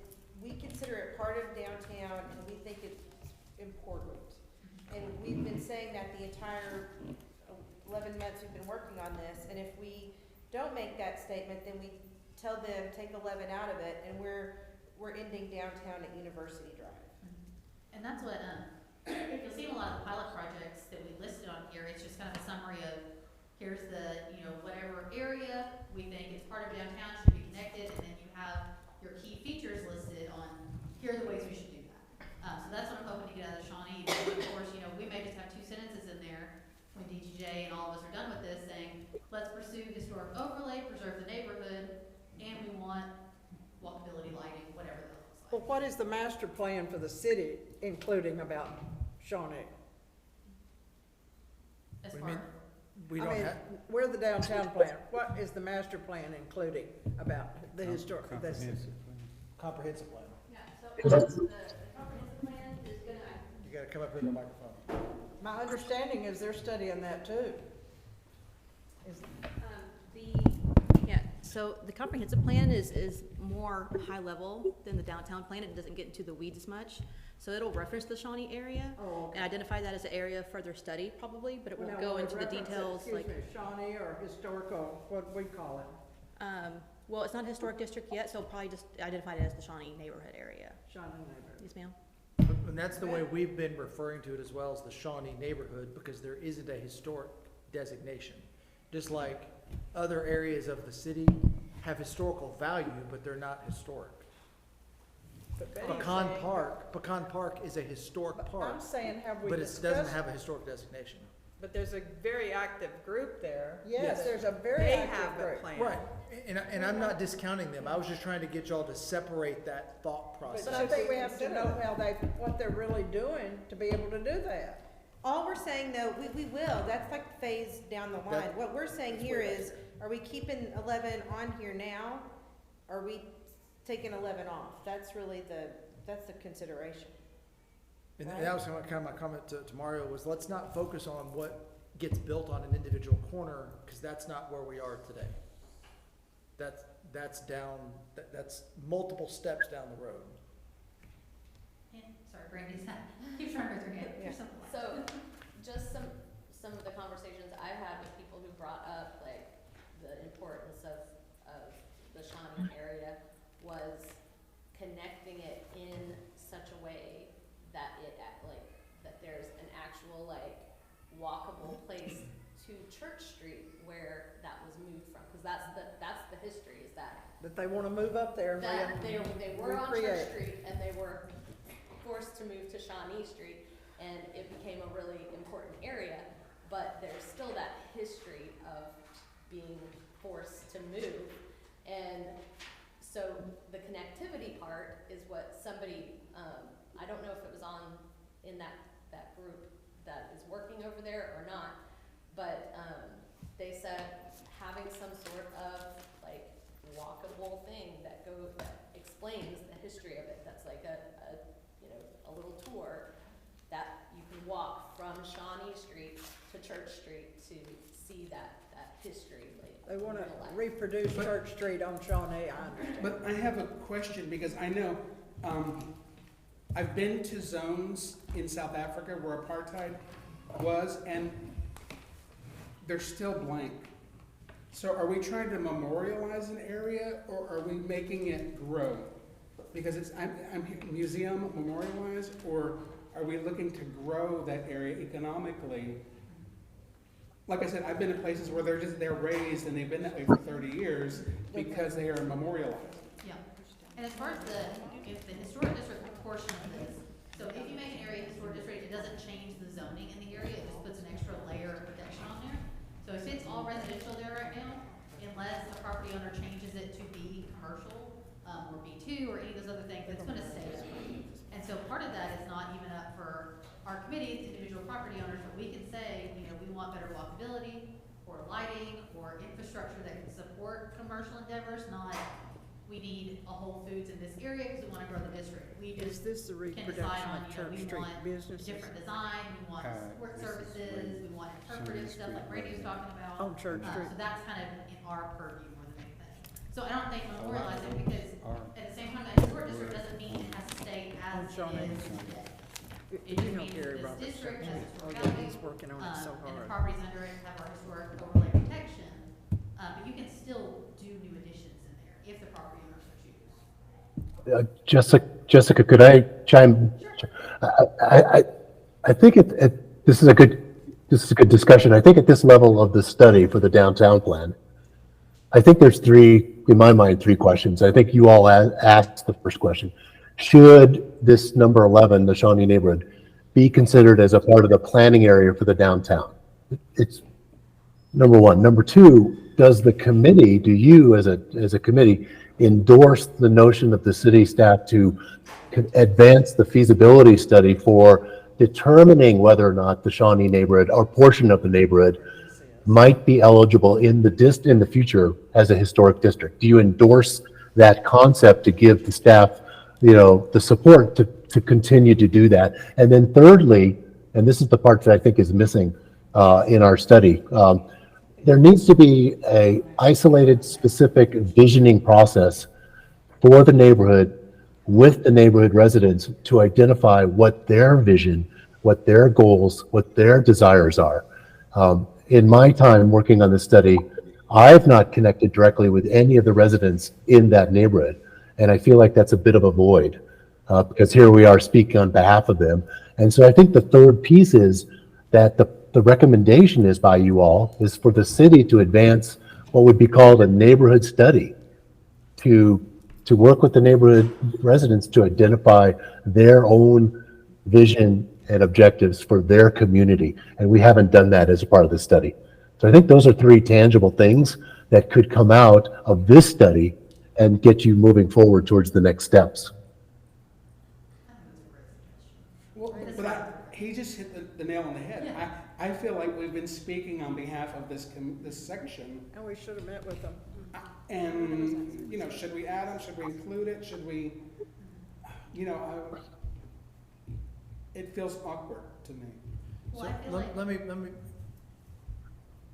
we consider it part of downtown and we think it's important. And we've been saying that the entire 11 months we've been working on this, and if we don't make that statement, then we tell them, take 11 out of it, and we're ending downtown at University Drive. And that's what, you'll see in a lot of the pilot projects that we listed on here, it's just kind of a summary of, here's the, whatever area we think is part of downtown, should be connected, and then you have your key features listed on, here are the ways we should do that. So that's what I'm hoping to get out of Shawnee. Of course, we may just have 2 sentences in there when DGJ and all of us are done with this, saying, let's pursue historic overlay, preserve the neighborhood, and we want walkability, lighting, whatever that looks like. Well, what is the master plan for the city, including about Shawnee? As We far, mean- We I don't mean, have, we're the downtown plan. What is the master plan including about the historic, that's Comprehensive plan. comprehensive plan. Yeah, so the comprehensive plan is gonna, You gotta come up here to the microphone. my understanding is they're studying that too. Is- Yeah, so the comprehensive plan is more high level than the downtown plan. It doesn't get into the weeds as much. So it'll reference the Shawnee area Oh, okay. and identify that as an area of further study probably, but it Well, won't now, go will it into the reference it, details like, Excuse me, Shawnee or historical, what we call it, well, it's not a historic district yet, so probably just identify it as the Shawnee neighborhood area. Shawnee neighborhood. Yes, ma'am? And that's the way we've been referring to it as well as the Shawnee neighborhood, because there isn't a historic designation. Just like other areas of the city have historical value, but they're not historic. But Betty's Pecan saying- Park is a historic park, I'm saying, have we but it doesn't discussed? have a historic designation. But there's a very active group there. Yes, there's a very They active have a group. plan. Right, and I'm not discounting them, I was just trying to get y'all to separate that thought But I process. think we have to know what they're really doing to be able to do that. All we're saying though, we will, that's like phase down the line. That- What we're saying that's here way back is, are we keeping 11 on here now? Are we taking 11 off? That's really that's the consideration. And that was kind of my comment to Mario, was let's not focus on what gets built on an individual corner, because that's not where we are today. That's multiple steps down the road. yeah, sorry, Brandy's not, keep trying to raise her hand, Yeah. here's something. so just some of the conversations I had with people who brought up like the importance of the Shawnee area was connecting it in such a way that that there's an actual like walkable place to Church Street where that was moved from, because that's the history, is that But they wanna move up there and that they were on Church recreate. Street and they were forced to move to Shawnee Street, and it became a really important area, but there's still that history of being forced to move. And so the connectivity part is what somebody, I don't know if it was in that group that is working over there or not, but they said having some sort of like walkable thing that explains the history of it, that's like a little tour that you can walk from Shawnee Street to Church Street to see that history, like. They wanna in real life. reproduce But- Church Street on Shawnee, I understand. But I have a question, because I know, I've been to zones in South Africa where apartheid was, and they're still blank. So are we trying to memorialize an area, or are we making it grow? Because I'm museum memorialized, or are we looking to grow that area economically? Like I said, I've been to places where they're raised and they've been that way for 30 years because they are memorialized. Yeah, and as far as if the historic district portion of this, so if you make an area historic district, it doesn't change the zoning in the area, it just puts an extra layer of protection on there. So if it's all residential there right now, unless a property owner changes it to be commercial, or B2, or any of those other things, it's gonna stay that way. And so part of that is not even up for our committees, individual property owners, but we can say, we want better walkability, or lighting, or infrastructure that can support commercial endeavors, not we need a Whole Foods in this area because we wanna grow the district. We Is just this the can decide reproduction on, of Church we Street want businesses? different design, we want support this is services, we want interpretive stuff like Brady's talking about. On Church Street. So that's kind of in our purview more than anything. So I don't think memorialize it, because at the same time, that historic district doesn't mean it has to stay as it Shawnee. is today. You It just know means Gary that Roberts, this district don't has you? historic Although value, he's working on it so and the hard. properties under it have our historic overlay protection, but you can still do new additions in there if the property owners so choose. Jessica, could I chime? I think this is a good discussion. I think at this level of the study for the downtown plan, I think there's in my mind, three questions. I think you all asked the first question. Should this number 11, the Shawnee neighborhood, be considered as a part of the planning area for the downtown? It's number one. Number two, do you as a committee endorse the notion of the city staff to advance the feasibility study for determining whether or not the Shawnee neighborhood or portion of the neighborhood might be eligible in the future as a historic district? Do you endorse that concept to give the staff, the support to continue to do that? And then thirdly, and this is the part that I think is missing in our study, there needs to be a isolated, specific visioning process for the neighborhood with the neighborhood residents to identify what their vision, what their goals, what their desires are. In my time working on this study, I've not connected directly with any of the residents in that neighborhood. And I feel like that's a bit of a void because here we are speaking on behalf of them. And so I think the third piece is that the recommendation is by you all is for the city to advance what would be called a neighborhood study to work with the neighborhood residents to identify their own vision and objectives for their community. And we haven't done that as a part of the study. So I think those are three tangible things that could come out of this study and get you moving forward towards the next steps. Well, but he just hit the nail on the head. Yeah. I feel like we've been speaking on behalf of this section. And we should have met with them. And, should we add them? Should we include it? Should we, it feels awkward to me. Well, So I feel like, let me,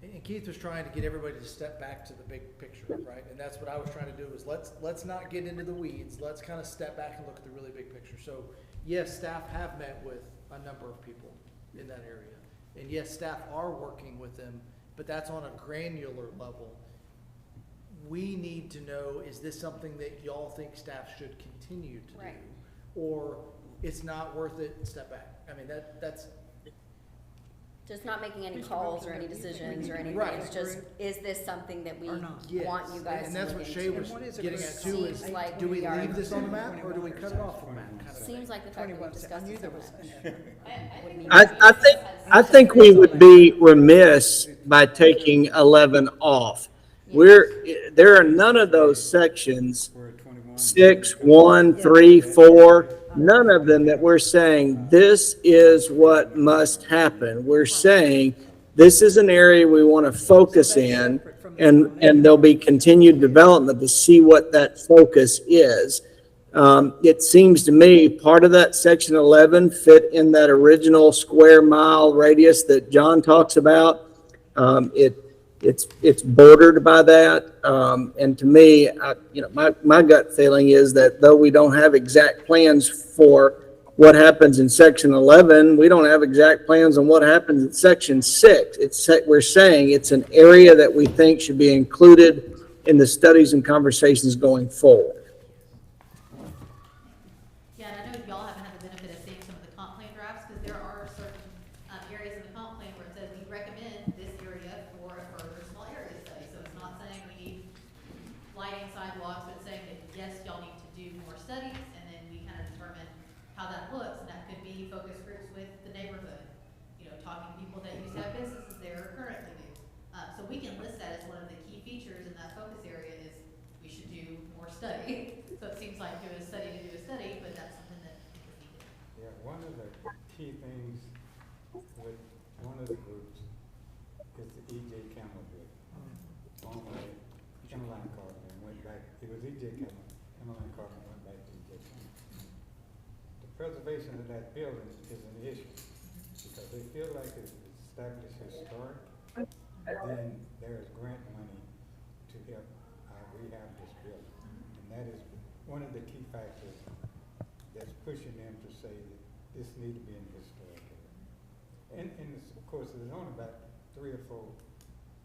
and Keith was trying to get everybody to step back to the big picture, right? And that's what I was trying to do, is let's not get into the weeds, let's kind of step back and look at the really big picture. So, yes, staff have met with a number of people in that area. And yes, staff are working with them but that's on a granular level. We need to know, is this something that y'all think staff should continue to do? Right. Or it's not worth it, step back. I mean, that's, Just not making any calls or any decisions or anything, Right. it's just, is this something that we Or not. yes. want you guys to And that's look what Shay into? was And what is it getting with at too, is Seems like do we we are- leave this on the map or do we cut it off the map? kind of thing. Seems like the fact that we discussed it so much. would mean I think we would be remiss by taking 11 off. There are none of those sections, We're at 21. 6, 1, 3, 4, none of them that we're saying, this is what must happen. We're saying, this is an area we want to focus in, and there'll be continued development to see what that focus is. It seems to me part of that section 11 fit in that original square mile radius that John talks about. It's bordered by that. And to me, my gut feeling is that though we don't have exact plans for what happens in section 11, we don't have exact plans on what happens in section 6. We're saying it's an area that we think should be included in the studies and conversations going forward. Yeah, and I know y'all haven't had the benefit of seeing some of the comp plan drafts, because there are certain areas in the comp plan where it says we recommend this area for a further small area study. So it's not saying we need lighting sidewalks, but it's saying that yes, y'all need to do more studies, and then we kind of determine how that looks, and that could be focus groups with the neighborhood, talking to people that used to have businesses there or currently do. So we can list that as one of the key features in that focus area is we should do more study. So it seems like do a study to do a study, but that's something that is needed. Yeah, one of the key things with one of the groups is the E.J. Campbell group. Formerly Cameline Carter and went back, it was E.J. Campbell, Cameline Carter went back to E.J. Campbell. The preservation of that building is an issue because they feel like it's established historic. Then there is grant money to help rehab this building. And that is one of the key factors that's pushing them to say that this need to be in historic area. And of course, there's only about 3 or 4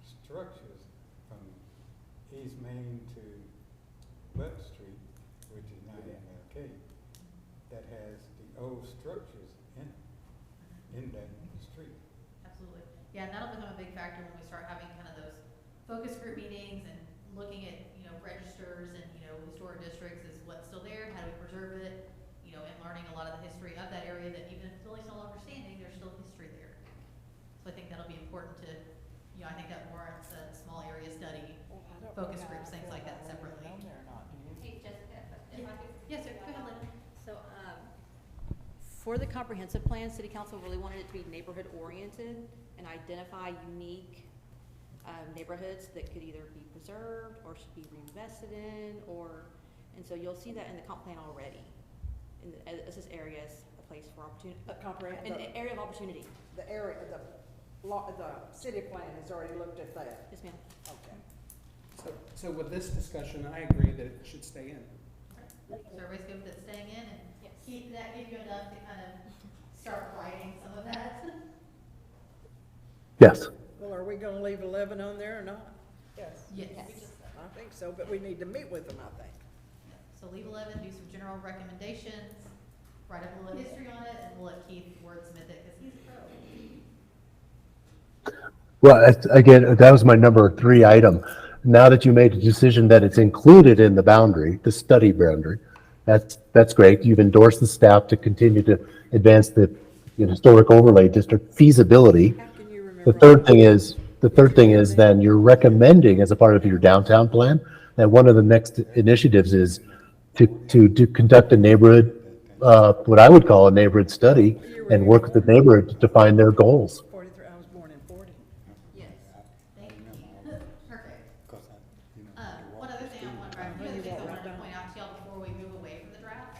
structures from East Main to Butler Street, which is now MLK, that has the old structures in that street. Absolutely. Yeah, and that'll become a big factor when we start having kind of those focus group meetings and looking at, registers and, historic districts is what's still there, how do we preserve it, and learning a lot of the history of that area that even if the building's no longer standing, there's still history there. So I think that'll be important to, I think that warrants a small area study, focus groups, things like that separately. Hey, Jessica, if I could. Yes, sir, go ahead, Lynn. So, for the comprehensive plan, city council really wanted it to be neighborhood oriented and identify unique neighborhoods that could either be preserved or should be reinvested in, and so you'll see that in the comp plan already. As this area is a place for opportunity, an area of opportunity. The area, the city plan has already looked at that. Yes, ma'am. Okay. So with this discussion, I agree that it should stay in. So everybody's good with it staying in and Yes. keep that, give you enough to kind of start writing some of that. Yes. Well, are we gonna leave 11 on there or not? Yes. Yes. I think so, but we need to meet with them, I think. So leave 11, do some general recommendations, write up a little history on it, and we'll let Keith wordsmith it, because he's a pro. Well, again, that was my number 3 item. Now that you made a decision that it's included in the boundary, the study boundary, that's great. You've endorsed the staff to continue to advance the historic overlay district feasibility. How can you remember? The third thing is then you're recommending as a part of your downtown plan that one of the next initiatives is to conduct a neighborhood, what I would call a neighborhood study, and work with the neighborhood to define their goals. 43, I was born in 40. Yes. Thank you, Keith. Perfect. Because One other thing I want, right, a few other things I wanted to point out to y'all before we move away from the draft.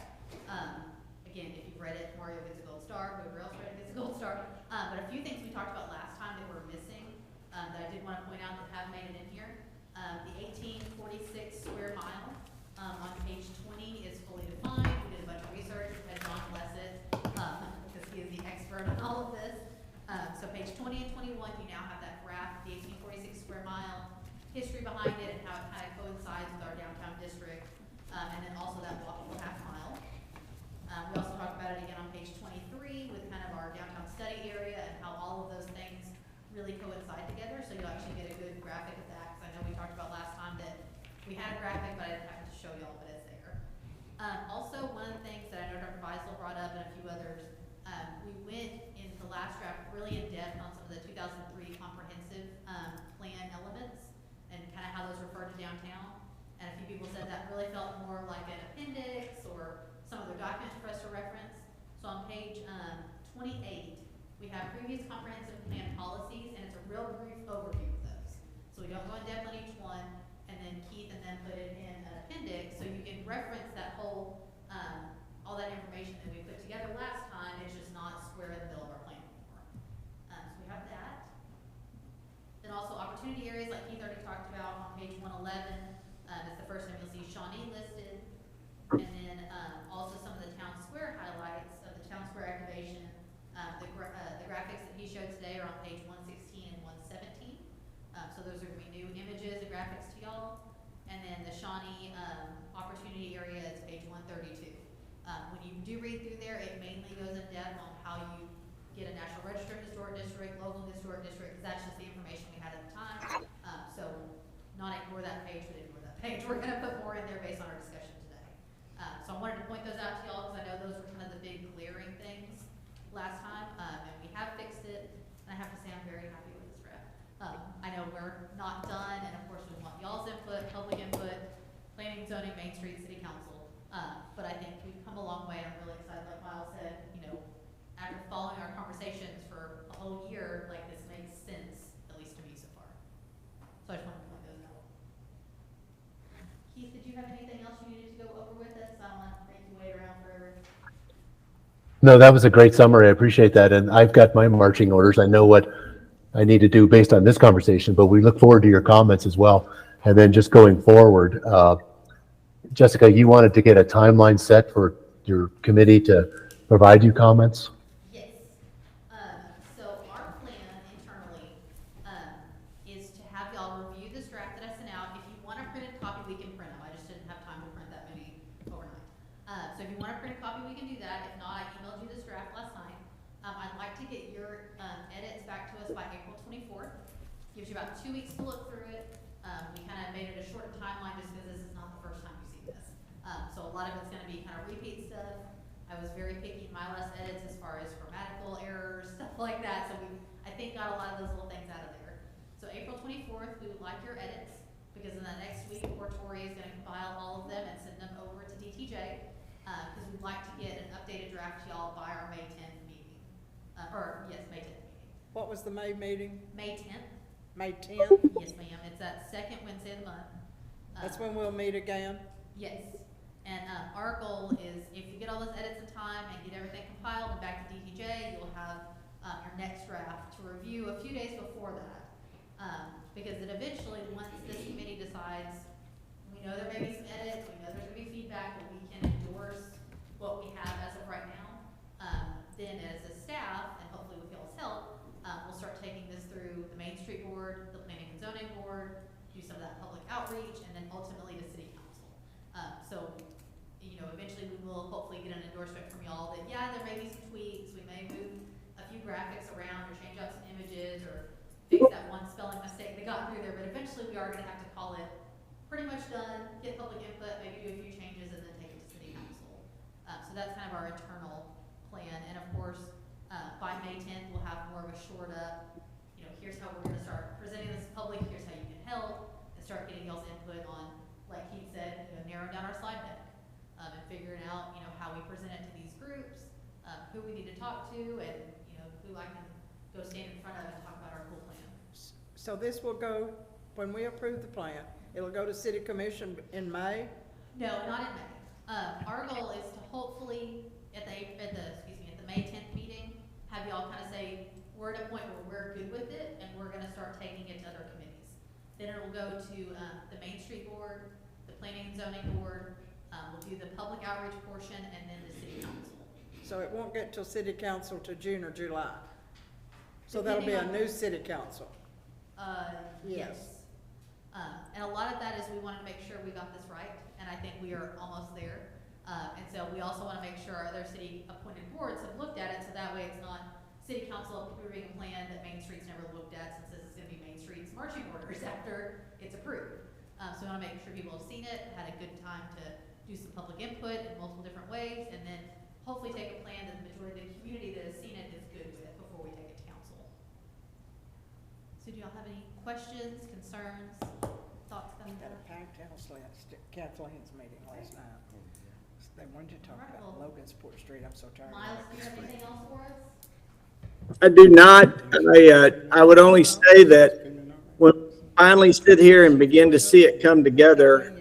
Again, if you've read it, Mario gets a gold star, whoever else read it gets a gold star. But a few things we talked about last time that were missing, that I did want to point out that have made it in here. The 1846 square mile, on page 20 is fully defined. We did a bunch of research, had John bless it, because he is the expert on all of this. So page 20 and 21, you now have that graph, the 1846 history behind it and how it kind of coincides with our downtown district, and then also that walkable half mile. We also talked about it again on page 23 with kind of our downtown study area and how all of those things really coincide together, so you'll actually get a good graphic of that, because I know we talked about last time that we had a graphic, but I didn't have to show y'all, but it's there. Also, one of the things that I know Dr. Beisel brought up and a few others, we went into the last draft really in depth on some of the 2003 comprehensive plan elements and kind of how those refer to downtown. And a few people said that really felt more like an appendix or some other document for us to reference. So on page 28, we have previous comprehensive plan policies, and it's a real brief overview of those. So we don't go in depth on each one, and then Keith and then put it in an appendix, so you can reference that whole, all that information that we put together last time. It's just not square in the middle of our plan anymore. So we have that. Then also opportunity areas, like Keith already talked about on page 111. It's the first time you'll see Shawnee listed. And then also some of the town square highlights of the town square activation. The graphics that he showed today are on page 116 and 117. So those are going to be new images and graphics to y'all. And then the Shawnee opportunity area is page 132. When you do read through there, it mainly goes in depth on how you get a National Register Historic District, local historic district, because that's just the information we had at the time. So not ignore that page, but ignore that page. We're going to put more in there based on our discussion today. So I wanted to point those out to y'all because I know those were kind of the big glaring things last time, and we have fixed it. And I have to say I'm very happy with this draft. I know we're not done, and of course we want y'all's input, public input, planning, zoning, Main Street, City Council. But I think we've come a long way. I'm really excited, like Miles said, you know, after following our conversations for a whole year, like this makes sense, at least to me so far. So I just wanted to point those out. Keith, did you have anything else you needed to go over with us? I don't want to make you wait around forever. No, that was a great summary. I appreciate that. And I've got my marching orders. I know what I need to do based on this conversation, but we look forward to your comments as well. And then just going forward, Jessica, you wanted to get a timeline set for your committee to provide you comments? Yes. So our plan internally is to have y'all review this draft that I sent out. If you want a printed copy, we can print them. I just didn't have time to print that many overnight. So if you want a printed copy, we can do that. If not, I emailed you this draft last night. I'd like to get your edits back to us by April 24th. Gives you about 2 weeks to look through it. We kind of made it a short timeline just because this is not the first time you've seen this. So a lot of it's going to be kind of repeat stuff. I was very picky in my last edits as far as grammatical errors, stuff like that. So I think, got a lot of those little things out of there. So April 24th, we would like your edits, because in the next week, Tori is going to compile all of them and send them over to DTJ, because we'd like to get an updated draft to y'all by our May 10th meeting. May 10th meeting. What was the May meeting? May 10th? May 10th? Yes, ma'am. It's that second Wednesday of the month. That's when we'll meet again? Yes. And our goal is, if you get all those edits in time and get everything compiled and back to DTJ, you'll have your next draft to review a few days before that. Because then eventually, once this committee decides, we know there may be some edits, we know there's going to be feedback, but we can endorse what we have as of right now. Then as a staff, and hopefully with y'all's help, we'll start taking this through the Main Street Board, the Planning and Zoning Board, do some of that public outreach, and then ultimately to City Council. So, you know, eventually we will hopefully get an endorsement from y'all that, yeah, there may be some tweaks, we may move a few graphics around or change out some images or fix that one spelling mistake that got through there, but eventually we are going to have to call it pretty much done, get public input, maybe do a few changes, and then take it to City Council. So that's kind of our internal plan, and of course, by May 10th, we'll have more of a shored up, you know, here's how we're going to start presenting this to public, here's how you can help, and start getting y'all's input on, like Keith said, you know, narrowing down our slide deck, and figuring out, you know, how we present it to these groups, who we need to talk to, and, you know, who I can go stand in front of and talk about our cool plan. So this will go, when we approve the plan, it'll go to City Commission in May? No, not in May. Our goal is to hopefully, at the May 10th meeting, have y'all kind of say, we're at a point where we're good with it, and we're going to start taking it to other committees. Then it will go to the Main Street Board, the Planning and Zoning Board, we'll do the public outreach portion, and then the City Council. So it won't get till City Council to June or July? So that'll be a new City Council? Yes. And a lot of that is we wanted to make sure we got this right, and I think we are almost there. And so we also want to make sure our other city appointed boards have looked at it, so that way it's not city council approving a plan that Main Street's never looked at, since this is going to be Main Street's marching orders after it's approved. So we want to make sure people have seen it, had a good time to do some public input in multiple different ways, and then hopefully take a plan that the majority of the community that has seen it is good with it before we take it to council. So do y'all have any questions, concerns, thoughts We coming had up? a packed house Kathleen's meeting last night. They wanted to talk All right, about well, Logansport Street. I'm so tired. of Miles, do you have Logansport. anything else for us? I do not. I would only say that when we finally sit here and begin to see it come together,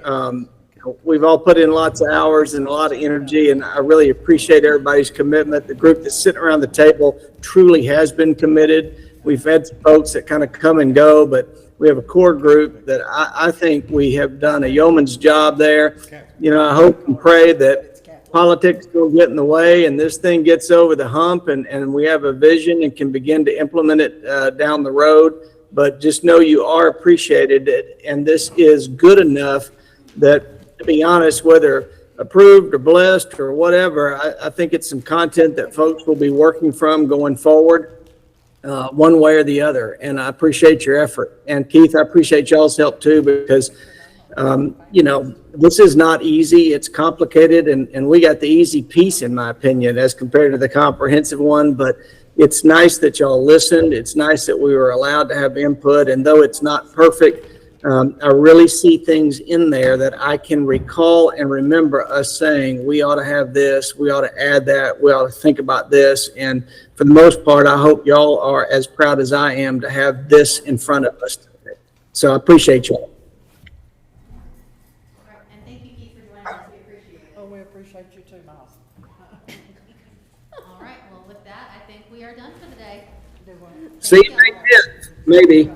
we've all put in lots of hours and a lot of energy, and I really appreciate everybody's commitment. The group that's sitting around the table truly has been committed. We've had some folks that kind of come and go, but we have a core group that I think we have done a yeoman's job there. You know, I hope and pray that politics don't get in the way and this thing gets over the hump, and we have a vision and can begin to implement it down the road. But just know you are appreciated, and this is good enough that, to be honest, whether approved or blessed or whatever, I think it's some content that folks will be working from going forward, one way or the other. And I appreciate your effort. And Keith, I appreciate y'all's help too, because you know, this is not easy. It's complicated, and we got the easy piece, in my opinion, as compared to the comprehensive one. But it's nice that y'all listened. It's nice that we were allowed to have input. And though it's not perfect, I really see things in there that I can recall and remember us saying, we ought to have this, we ought to add that, we ought to think about this. And for the most part, I hope y'all are as proud as I am to have this in front of us today. So I appreciate y'all. All right, and thank you, Keith, for joining us. We appreciate it. Oh, we appreciate you too, Miles. All right, well, with that, I think we are done for the day. Do what? See you next year, maybe.